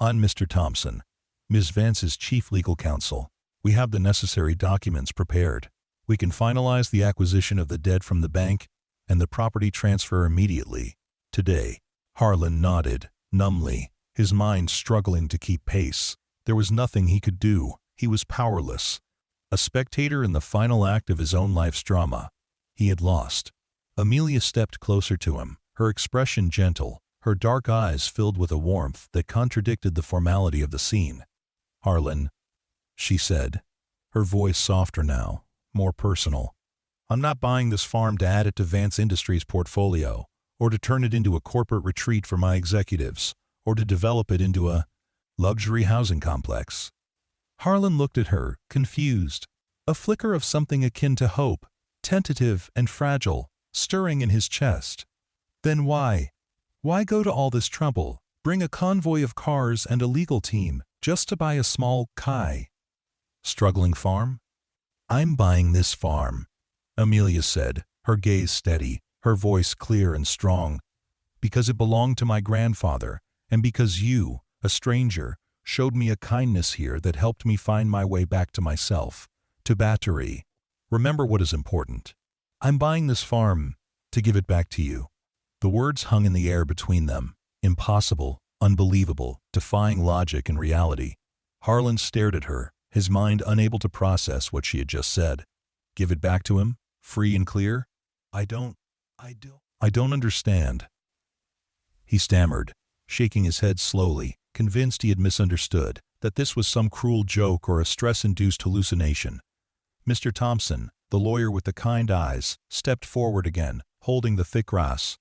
I'm Mr. Thompson, Ms. Vance's chief legal counsel. We have the necessary documents prepared. We can finalize the acquisition of the debt from the bank and the property transfer immediately. Today. Harlan nodded, numbly, his mind struggling to keep pace. There was nothing he could do. He was powerless. A spectator in the final act of his own life's drama. He had lost. Amelia stepped closer to him, her expression gentle, her dark eyes filled with a warmth that contradicted the formality of the scene. Harlan, she said, her voice softer now, more personal. I'm not buying this farm to add it to Vance Industries' portfolio, or to turn it into a corporate retreat for my executives, or to develop it into a luxury housing complex. Harlan looked at her, confused, a flicker of something akin to hope, tentative and fragile, stirring in his chest. Then why? Why go to all this trouble, bring a convoy of cars and a legal team, just to buy a small, struggling farm? I'm buying this farm, Amelia said, her gaze steady, her voice clear and strong, because it belonged to my grandfather, and because you, a stranger, showed me a kindness here that helped me find my way back to myself, to Battery. Remember what is important. I'm buying this farm to give it back to you. The words hung in the air between them, impossible, unbelievable, defying logic and reality. Harlan stared at her, his mind unable to process what she had just said. Give it back to him, free and clear? I don't understand. He stammered, shaking his head slowly, convinced he had misunderstood, that this was some cruel joke or a stress-induced hallucination. Mr. Thompson, the lawyer with the kind eyes, stepped forward again, holding the thick grass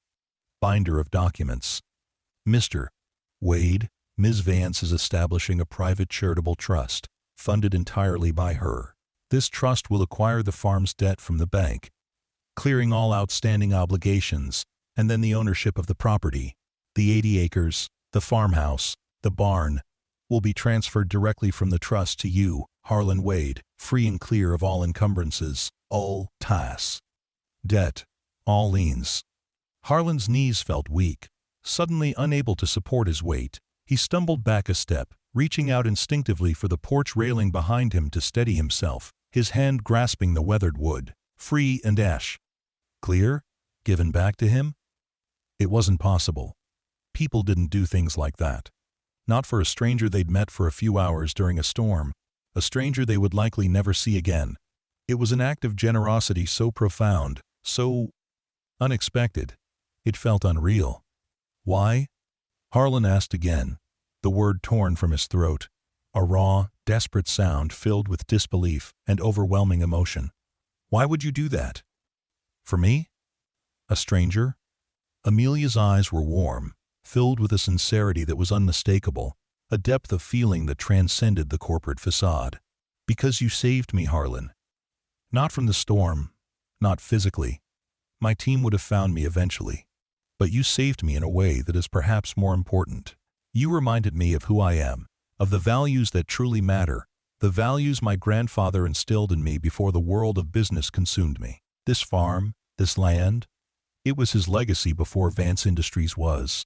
binder of documents. Mr. Wade, Ms. Vance is establishing a private charitable trust, funded entirely by her. This trust will acquire the farm's debt from the bank, clearing all outstanding obligations, and then the ownership of the property. The 80 acres, the farmhouse, the barn, will be transferred directly from the trust to you, Harlan Wade, free and clear of all encumbrances, all debt, all liens. Harlan's knees felt weak. Suddenly unable to support his weight, he stumbled back a step, reaching out instinctively for the porch railing behind him to steady himself, his hand grasping the weathered wood, free and clear, given back to him? It wasn't possible. People didn't do things like that. Not for a stranger they'd met for a few hours during a storm, a stranger they would likely never see again. It was an act of generosity so profound, so unexpected. It felt unreal. Why? Harlan asked again, the word torn from his throat, a raw, desperate sound filled with disbelief and overwhelming emotion. Why would you do that? For me? A stranger? Amelia's eyes were warm, filled with a sincerity that was unmistakable. a depth of feeling that transcended the corporate facade. Because you saved me, Harlan. Not from the storm, not physically. My team would have found me eventually. But you saved me in a way that is perhaps more important. You reminded me of who I am, of the values that truly matter, the values my grandfather instilled in me before the world of business consumed me. This farm, this land, it was his legacy before Vance Industries was.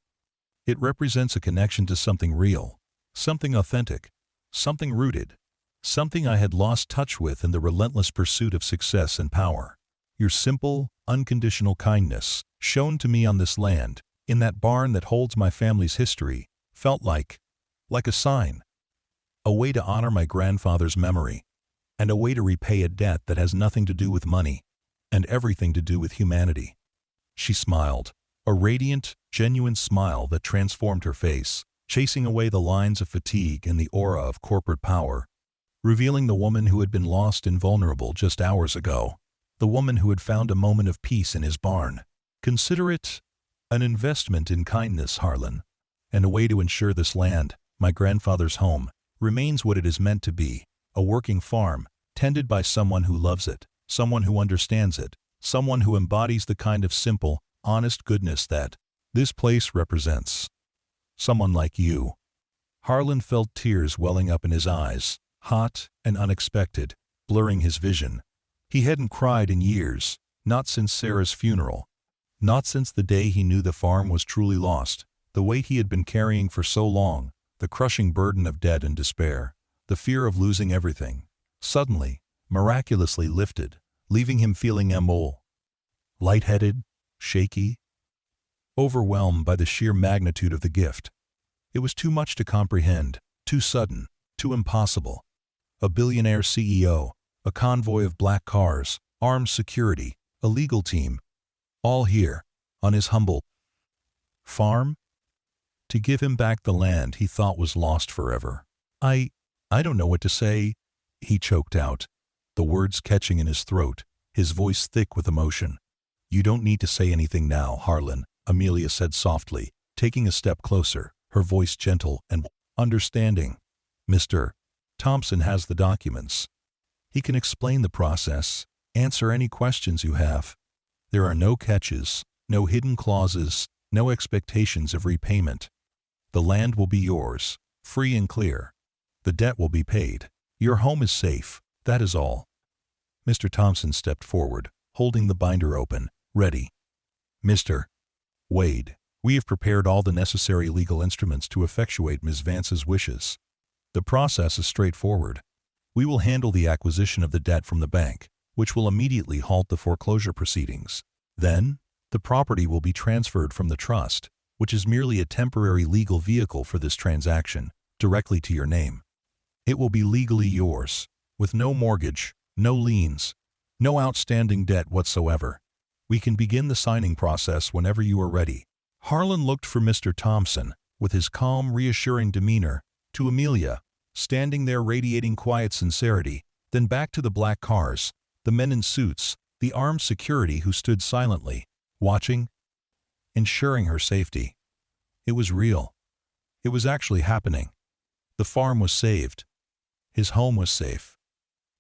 It represents a connection to something real, something authentic, something rooted, something I had lost touch with in the relentless pursuit of success and power. Your simple, unconditional kindness, shown to me on this land, in that barn that holds my family's history, felt like a sign. A way to honor my grandfather's memory, and a way to repay a debt that has nothing to do with money, and everything to do with humanity. She smiled, a radiant, genuine smile that transformed her face, chasing away the lines of fatigue and the aura of corporate power, revealing the woman who had been lost and vulnerable just hours ago, the woman who had found a moment of peace in his barn. Consider it an investment in kindness, Harlan, and a way to ensure this land, my grandfather's home, remains what it is meant to be, a working farm, tended by someone who loves it, someone who understands it, someone who embodies the kind of simple, honest goodness that this place represents. Someone like you. Harlan felt tears welling up in his eyes, hot and unexpected, blurring his vision. He hadn't cried in years, not since Sarah's funeral, not since the day he knew the farm was truly lost, the weight he had been carrying for so long, the crushing burden of debt and despair, the fear of losing everything, suddenly, miraculously lifted, leaving him feeling lightheaded, shaky, overwhelmed by the sheer magnitude of the gift. It was too much to comprehend, too sudden, too impossible. A billionaire CEO, a convoy of black cars, armed security, a legal team, all here, on his humble farm? To give him back the land he thought was lost forever. I don't know what to say, he choked out, the words catching in his throat, his voice thick with emotion. You don't need to say anything now, Harlan, Amelia said softly, taking a step closer, her voice gentle and understanding. Mr. Thompson has the documents. He can explain the process, answer any questions you have. There are no catches, no hidden clauses, no expectations of repayment. The land will be yours, free and clear. The debt will be paid. Your home is safe, that is all. Mr. Thompson stepped forward, holding the binder open, ready. Mr. Wade, we have prepared all the necessary legal instruments to effectuate Ms. Vance's wishes. The process is straightforward. We will handle the acquisition of the debt from the bank, which will immediately halt the foreclosure proceedings. Then, the property will be transferred from the trust, which is merely a temporary legal vehicle for this transaction, directly to your name. It will be legally yours, with no mortgage, no liens, no outstanding debt whatsoever. We can begin the signing process whenever you are ready. Harlan looked from Mr. Thompson, with his calm, reassuring demeanor, to Amelia, standing there radiating quiet sincerity, then back to the black cars, the men in suits, the armed security who stood silently, watching, ensuring her safety. It was real. It was actually happening. The farm was saved. His home was safe.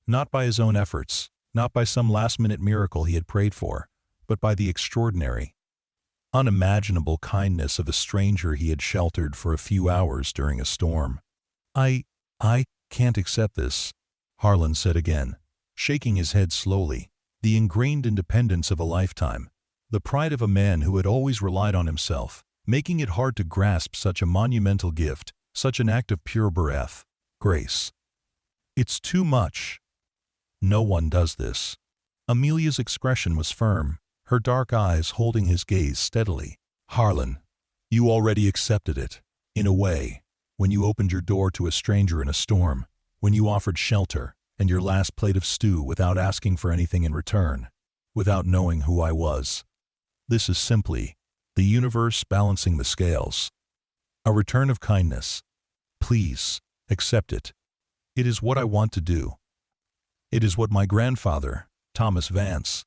Not by his own efforts, not by some last-minute miracle he had prayed for, but by the extraordinary, unimaginable kindness of a stranger he had sheltered for a few hours during a storm. I can't accept this, Harlan said again, shaking his head slowly. The ingrained independence of a lifetime, the pride of a man who had always relied on himself, making it hard to grasp such a monumental gift, such an act of pure grace. It's too much. No one does this. Amelia's expression was firm, her dark eyes holding his gaze steadily. Harlan, you already accepted it, in a way, when you opened your door to a stranger in a storm, when you offered shelter and your last plate of stew without asking for anything in return, without knowing who I was. This is simply the universe balancing the scales. A return of kindness. Please, accept it. It is what I want to do. It is what my grandfather, Thomas Vance,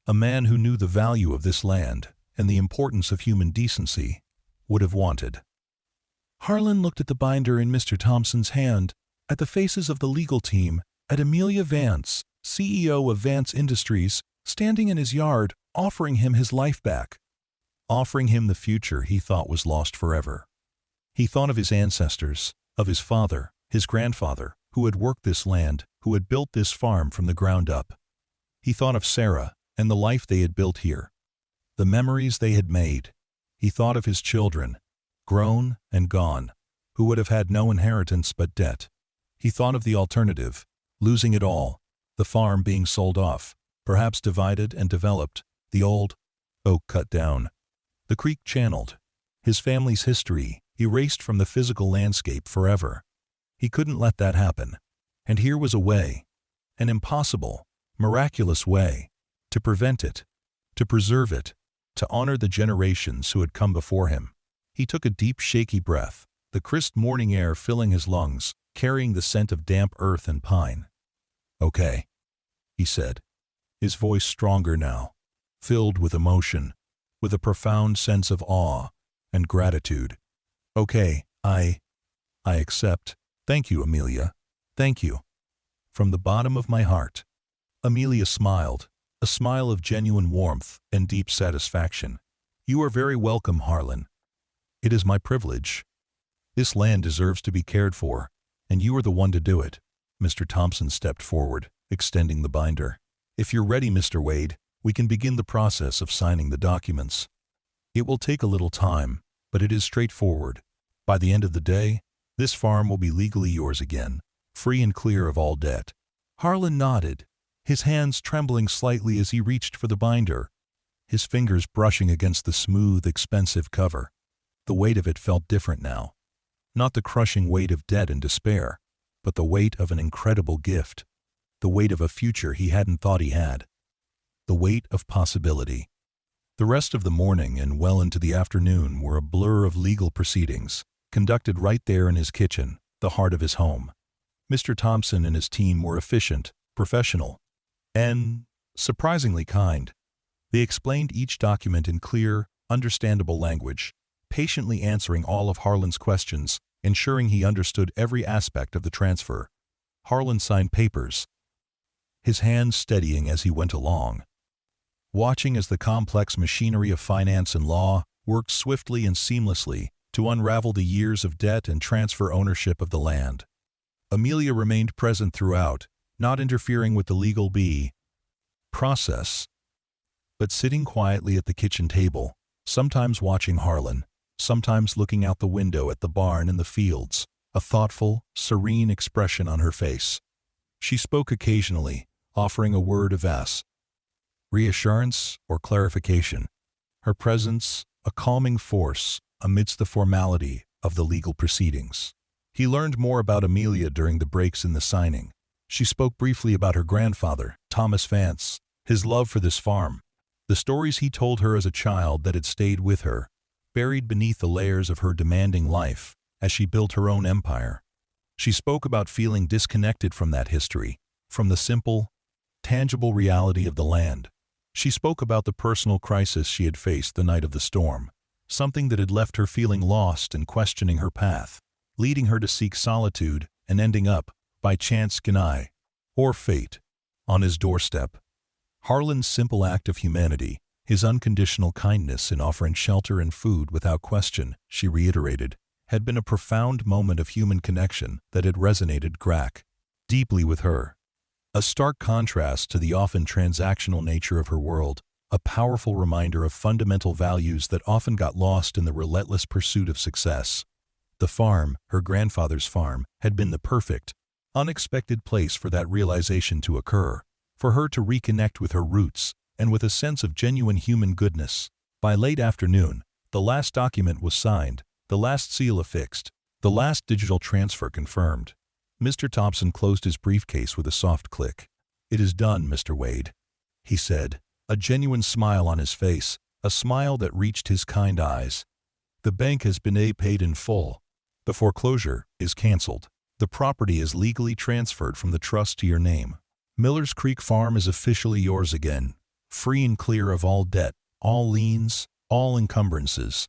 a man who knew the value of this land and the importance of human decency, would have wanted. Harlan looked at the binder in Mr. Thompson's hand, at the faces of the legal team, at Amelia Vance, CEO of Vance Industries, standing in his yard, offering him his life back, offering him the future he thought was lost forever. He thought of his ancestors, of his father, his grandfather, who had worked this land, who had built this farm from the ground up. He thought of Sarah and the life they had built here, the memories they had made. He thought of his children, grown and gone, who would have had no inheritance but debt. He thought of the alternative, losing it all, the farm being sold off, perhaps divided and developed, the old oak cut down, the creek channeled, his family's history erased from the physical landscape forever. He couldn't let that happen. And here was a way, an impossible, miraculous way, to prevent it, to preserve it, to honor the generations who had come before him. He took a deep, shaky breath, the crisp morning air filling his lungs, carrying the scent of damp earth and pine. "Okay," he said, his voice stronger now, filled with emotion, with a profound sense of awe and gratitude. "Okay, I accept. Thank you, Amelia. Thank you. From the bottom of my heart." Amelia smiled, a smile of genuine warmth and deep satisfaction. "You are very welcome, Harlan. It is my privilege. This land deserves to be cared for, and you are the one to do it." Mr. Thompson stepped forward, extending the binder. "If you're ready, Mr. Wade, we can begin the process of signing the documents. It will take a little time, but it is straightforward. By the end of the day, this farm will be legally yours again, free and clear of all debt." Harlan nodded, his hands trembling slightly as he reached for the binder, his fingers brushing against the smooth, expensive cover. The weight of it felt different now. Not the crushing weight of debt and despair, but the weight of an incredible gift. The weight of a future he hadn't thought he had. The weight of possibility. The rest of the morning and well into the afternoon were a blur of legal proceedings, conducted right there in his kitchen, the heart of his home. Mr. Thompson and his team were efficient, professional, and surprisingly kind. They explained each document in clear, understandable language, patiently answering all of Harlan's questions, ensuring he understood every aspect of the transfer. Harlan signed papers, his hands steadying as he went along, watching as the complex machinery of finance and law worked swiftly and seamlessly to unravel the years of debt and transfer ownership of the land. Amelia remained present throughout, not interfering with the legal process, but sitting quietly at the kitchen table, sometimes watching Harlan, sometimes looking out the window at the barn and the fields, a thoughtful, serene expression on her face. She spoke occasionally, offering a word of reassurance or clarification. Her presence, a calming force amidst the formality of the legal proceedings. He learned more about Amelia during the breaks in the signing. She spoke briefly about her grandfather, Thomas Vance, his love for this farm, the stories he told her as a child that had stayed with her, buried beneath the layers of her demanding life as she built her own empire. She spoke about feeling disconnected from that history, from the simple, tangible reality of the land. She spoke about the personal crisis she had faced the night of the storm, something that had left her feeling lost and questioning her path, leading her to seek solitude and ending up, by chance or fate, on his doorstep. Harlan's simple act of humanity, his unconditional kindness in offering shelter and food without question, she reiterated, had been a profound moment of human connection that had resonated deeply with her. A stark contrast to the often transactional nature of her world, a powerful reminder of fundamental values that often got lost in the relentless pursuit of success. The farm, her grandfather's farm, had been the perfect, unexpected place for that realization to occur, for her to reconnect with her roots and with a sense of genuine human goodness. By late afternoon, the last document was signed, the last seal affixed, the last digital transfer confirmed. Mr. Thompson closed his briefcase with a soft click. "It is done, Mr. Wade," he said, a genuine smile on his face, a smile that reached his kind eyes. "The bank has been paid in full. The foreclosure is canceled. The property is legally transferred from the trust to your name. Miller's Creek Farm is officially yours again, free and clear of all debt, all liens, all encumbrances."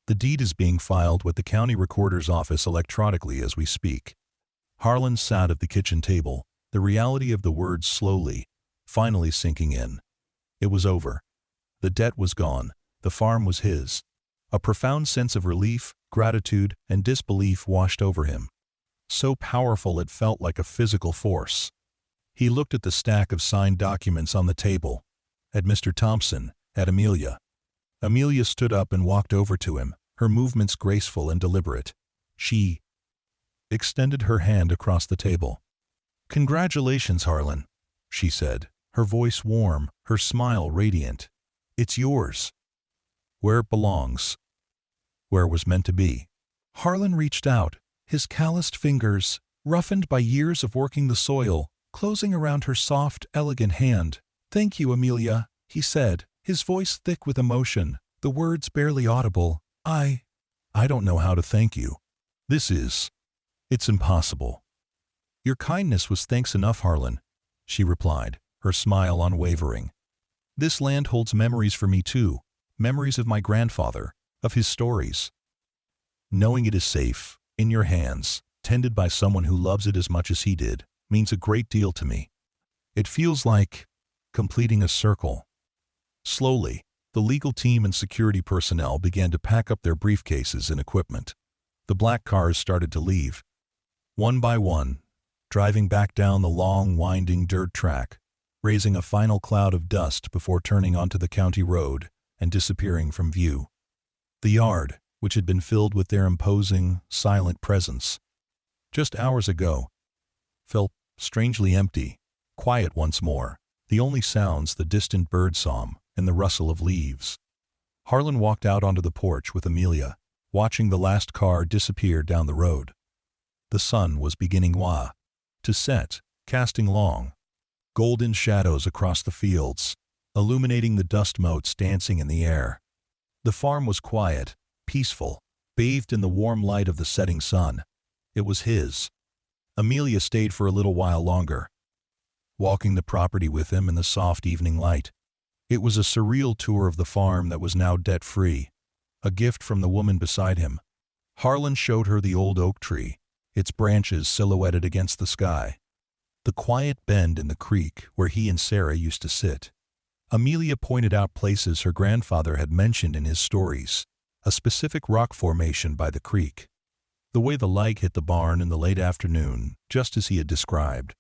The deed is being filed with the county recorder's office electronically as we speak. Harlan sat at the kitchen table, the reality of the words slowly, finally sinking in. It was over. The debt was gone. The farm was his. A profound sense of relief, gratitude, and disbelief washed over him. So powerful it felt like a physical force. He looked at the stack of signed documents on the table, at Mr. Thompson, at Amelia. Amelia stood up and walked over to him, her movements graceful and deliberate. She extended her hand across the table. "Congratulations, Harlan," she said, her voice warm, her smile radiant. "It's yours. Where it belongs. Where it was meant to be." Harlan reached out, his calloused fingers, roughened by years of working the soil, closing around her soft, elegant hand. "Thank you, Amelia," he said, his voice thick with emotion, the words barely audible. I don't know how to thank you. It's impossible." "Your kindness was thanks enough, Harlan," she replied, her smile unwavering. "This land holds memories for me too, memories of my grandfather, of his stories. Knowing it is safe, in your hands, tended by someone who loves it as much as he did, means a great deal to me. It feels like completing a circle." Slowly, the legal team and security personnel began to pack up their briefcases and equipment. The black cars started to leave. One by one, driving back down the long, winding dirt track, raising a final cloud of dust before turning onto the county road and disappearing from view. The yard, which had been filled with their imposing, silent presence just hours ago, felt strangely empty, quiet once more, the only sounds the distant bird song and the rustle of leaves. Harlan walked out onto the porch with Amelia, watching the last car disappear down the road. The sun was beginning to set, casting long, golden shadows across the fields, illuminating the dust motes dancing in the air. The farm was quiet, peaceful, bathed in the warm light of the setting sun. It was his. Amelia stayed for a little while longer, walking the property with him in the soft evening light. It was a surreal tour of the farm that was now debt-free, a gift from the woman beside him. Harlan showed her the old oak tree, its branches silhouetted against the sky. The quiet bend in the creek where he and Sarah used to sit. Amelia pointed out places her grandfather had mentioned in his stories, a specific rock formation by the creek. The way the light hit the barn in the late afternoon, just as he had described.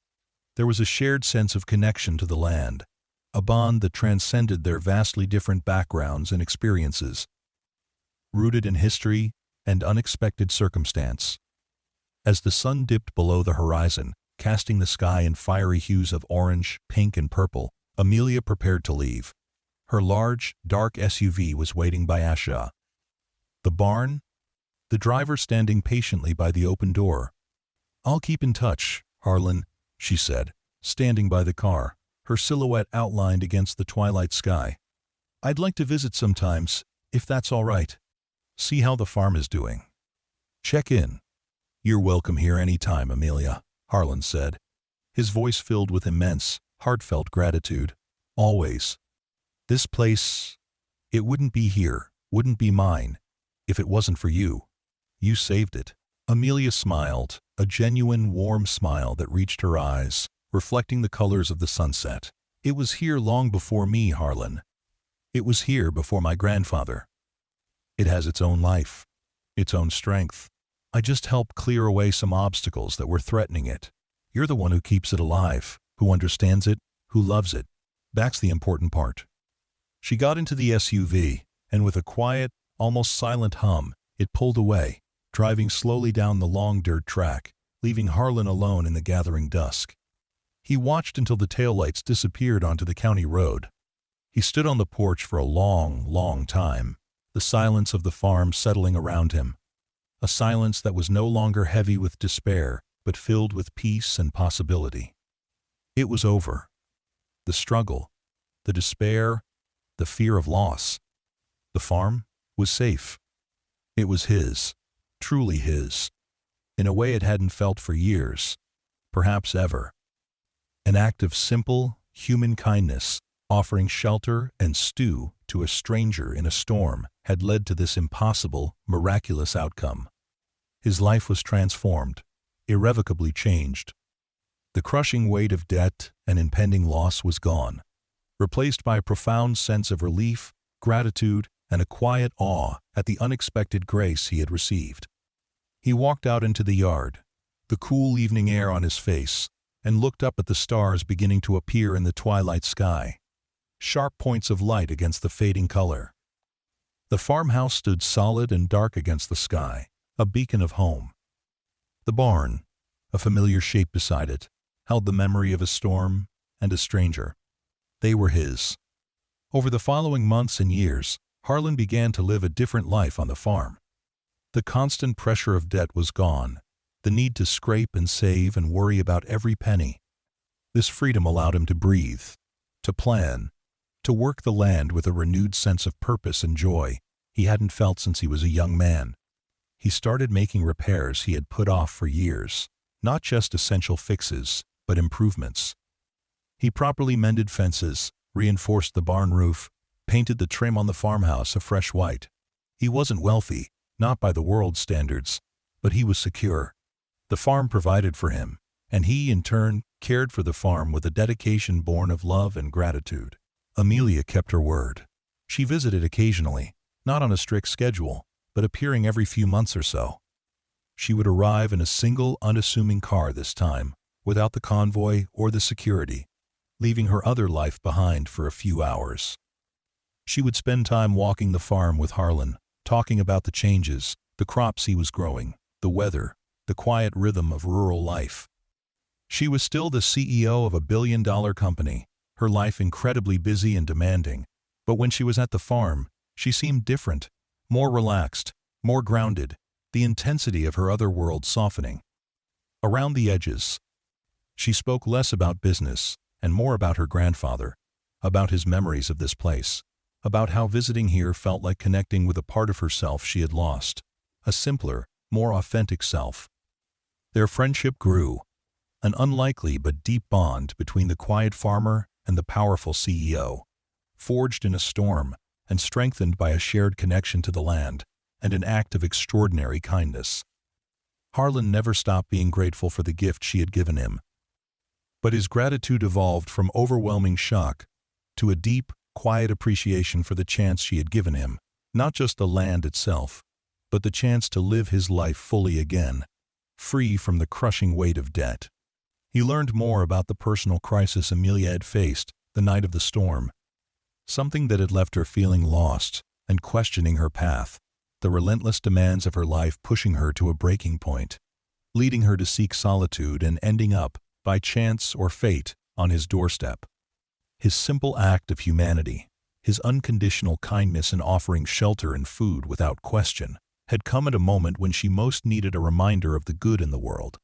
There was a shared sense of connection to the land, a bond that transcended their vastly different backgrounds and experiences, rooted in history and unexpected circumstance. As the sun dipped below the horizon, casting the sky in fiery hues of orange, pink, and purple, Amelia prepared to leave. Her large, dark SUV was waiting by Asha. The barn? The driver standing patiently by the open door. "I'll keep in touch, Harlan," she said, standing by the car, her silhouette outlined against the twilight sky. "I'd like to visit sometimes, if that's all right. See how the farm is doing. Check in." "You're welcome here any time, Amelia," Harlan said, his voice filled with immense, heartfelt gratitude. "Always. This place, it wouldn't be here, wouldn't be mine, if it wasn't for you. You saved it." Amelia smiled, a genuine, warm smile that reached her eyes, reflecting the colors of the sunset. "It was here long before me, Harlan. It was here before my grandfather. It has its own life, its own strength. I just helped clear away some obstacles that were threatening it. You're the one who keeps it alive, who understands it, who loves it. That's the important part." She got into the SUV, and with a quiet, almost silent hum, it pulled away, driving slowly down the long dirt track, leaving Harlan alone in the gathering dusk. He watched until the taillights disappeared onto the county road. He stood on the porch for a long, long time, the silence of the farm settling around him. A silence that was no longer heavy with despair, but filled with peace and possibility. It was over. The struggle, the despair, the fear of loss. The farm was safe. It was his, truly his, in a way it hadn't felt for years, perhaps ever. An act of simple, human kindness, offering shelter and stew to a stranger in a storm had led to this impossible, miraculous outcome. His life was transformed, irrevocably changed. The crushing weight of debt and impending loss was gone, replaced by a profound sense of relief, gratitude, and a quiet awe at the unexpected grace he had received. He walked out into the yard, the cool evening air on his face, and looked up at the stars beginning to appear in the twilight sky, sharp points of light against the fading color. The farmhouse stood solid and dark against the sky, a beacon of home. The barn, a familiar shape beside it, held the memory of a storm and a stranger. They were his. Over the following months and years, Harlan began to live a different life on the farm. The constant pressure of debt was gone, the need to scrape and save and worry about every penny. This freedom allowed him to breathe, to plan, to work the land with a renewed sense of purpose and joy he hadn't felt since he was a young man. He started making repairs he had put off for years, not just essential fixes, but improvements. He properly mended fences, reinforced the barn roof, painted the trim on the farmhouse a fresh white. He wasn't wealthy, not by the world's standards, but he was secure. The farm provided for him, and he, in turn, cared for the farm with a dedication born of love and gratitude. Amelia kept her word. She visited occasionally, not on a strict schedule, but appearing every few months or so. She would arrive in a single, unassuming car this time, without the convoy or the security, leaving her other life behind for a few hours. She would spend time walking the farm with Harlan, talking about the changes, the crops he was growing, the weather, the quiet rhythm of rural life. She was still the CEO of a billion-dollar company, her life incredibly busy and demanding, but when she was at the farm, she seemed different, more relaxed, more grounded, the intensity of her other world softening. Around the edges, she spoke less about business and more about her grandfather, about his memories of this place, about how visiting here felt like connecting with a part of herself she had lost, a simpler, more authentic self. Their friendship grew, an unlikely but deep bond between the quiet farmer and the powerful CEO, forged in a storm and strengthened by a shared connection to the land and an act of extraordinary kindness. Harlan never stopped being grateful for the gift she had given him, but his gratitude evolved from overwhelming shock to a deep, quiet appreciation for the chance she had given him, not just the land itself, but the chance to live his life fully again, free from the crushing weight of debt. He learned more about the personal crisis Amelia had faced the night of the storm, something that had left her feeling lost and questioning her path, the relentless demands of her life pushing her to a breaking point, leading her to seek solitude and ending up, by chance or fate, on his doorstep. His simple act of humanity, his unconditional kindness in offering shelter and food without question, had come at a moment when she most needed a reminder of the good in the world,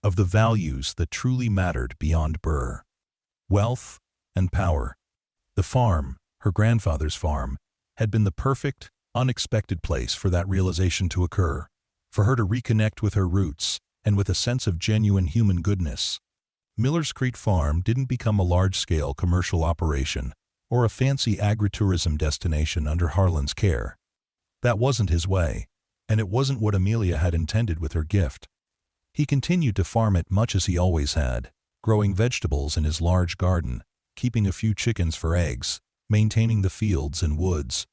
of the values that truly mattered beyond wealth and power. The farm, her grandfather's farm, had been the perfect, unexpected place for that realization to occur, for her to reconnect with her roots and with a sense of genuine human goodness. Miller's Creek Farm didn't become a large-scale commercial operation or a fancy agritourism destination under Harlan's care. That wasn't his way, and it wasn't what Amelia had intended with her gift. He continued to farm it much as he always had, growing vegetables in his large garden, keeping a few chickens for eggs, maintaining the fields and woods.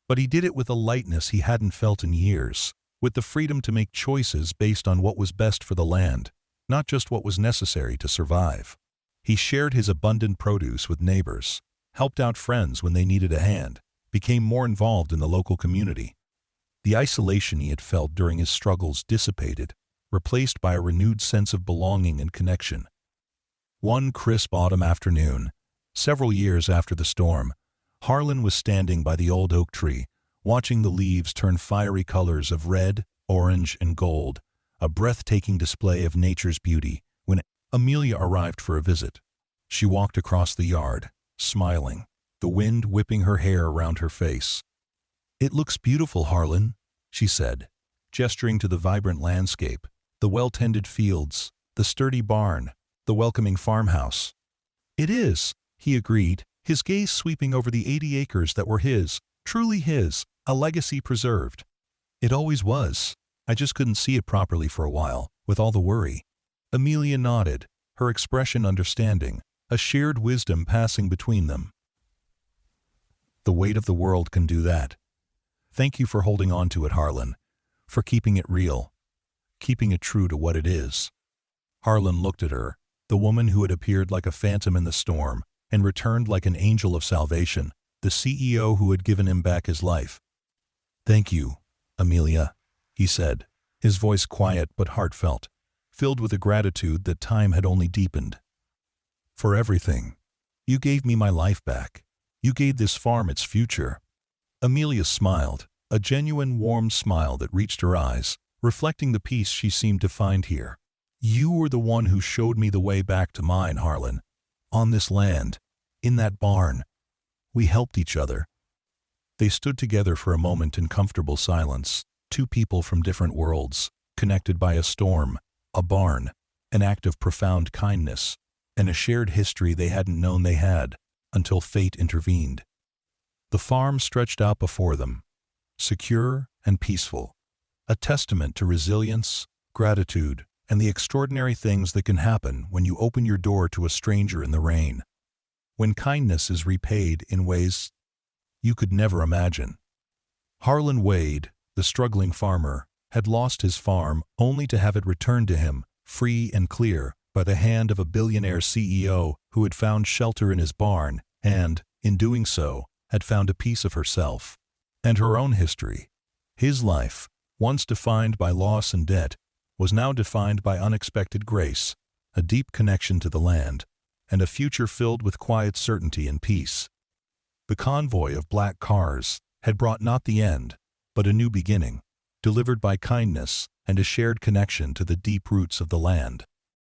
But he did it with a lightness he hadn't felt in years, with the freedom to make choices based on what was best for the land, not just what was necessary to survive. He shared his abundant produce with neighbors, helped out friends when they needed a hand, became more involved in the local community. The isolation he had felt during his struggles dissipated, replaced by a renewed sense of belonging and connection. One crisp autumn afternoon, several years after the storm, Harlan was standing by the old oak tree, watching the leaves turn fiery colors of red, orange, and gold, a breathtaking display of nature's beauty, when Amelia arrived for a visit. She walked across the yard, smiling, the wind whipping her hair around her face. "It looks beautiful, Harlan," she said, gesturing to the vibrant landscape, the well-tended fields, the sturdy barn, the welcoming farmhouse. "It is," he agreed, his gaze sweeping over the 80 acres that were his, truly his, a legacy preserved. It always was. I just couldn't see it properly for a while, with all the worry. Amelia nodded, her expression understanding, a shared wisdom passing between them. The weight of the world can do that. Thank you for holding on to it, Harlan, for keeping it real, keeping it true to what it is. Harlan looked at her, the woman who had appeared like a phantom in the storm and returned like an angel of salvation, the CEO who had given him back his life. Thank you, Amelia, he said, his voice quiet but heartfelt, filled with a gratitude that time had only deepened. For everything. You gave me my life back. You gave this farm its future. Amelia smiled, a genuine warm smile that reached her eyes, reflecting the peace she seemed to find here. You were the one who showed me the way back to mine, Harlan. On this land, in that barn. We helped each other. They stood together for a moment in comfortable silence, two people from different worlds, connected by a storm, a barn, an act of profound kindness, and a shared history they hadn't known they had, until fate intervened. The farm stretched out before them, secure and peaceful, a testament to resilience, gratitude, and the extraordinary things that can happen when you open your door to a stranger in the rain. When kindness is repaid in ways you could never imagine. Harlan Wade, the struggling farmer, had lost his farm only to have it returned to him, free and clear, by the hand of a billionaire CEO who had found shelter in his barn and, in doing so, had found a piece of herself and her own history. His life, once defined by loss and debt, was now defined by unexpected grace, a deep connection to the land, and a future filled with quiet certainty and peace. The convoy of black cars had brought not the end, but a new beginning, delivered by kindness and a shared connection to the deep roots of the land.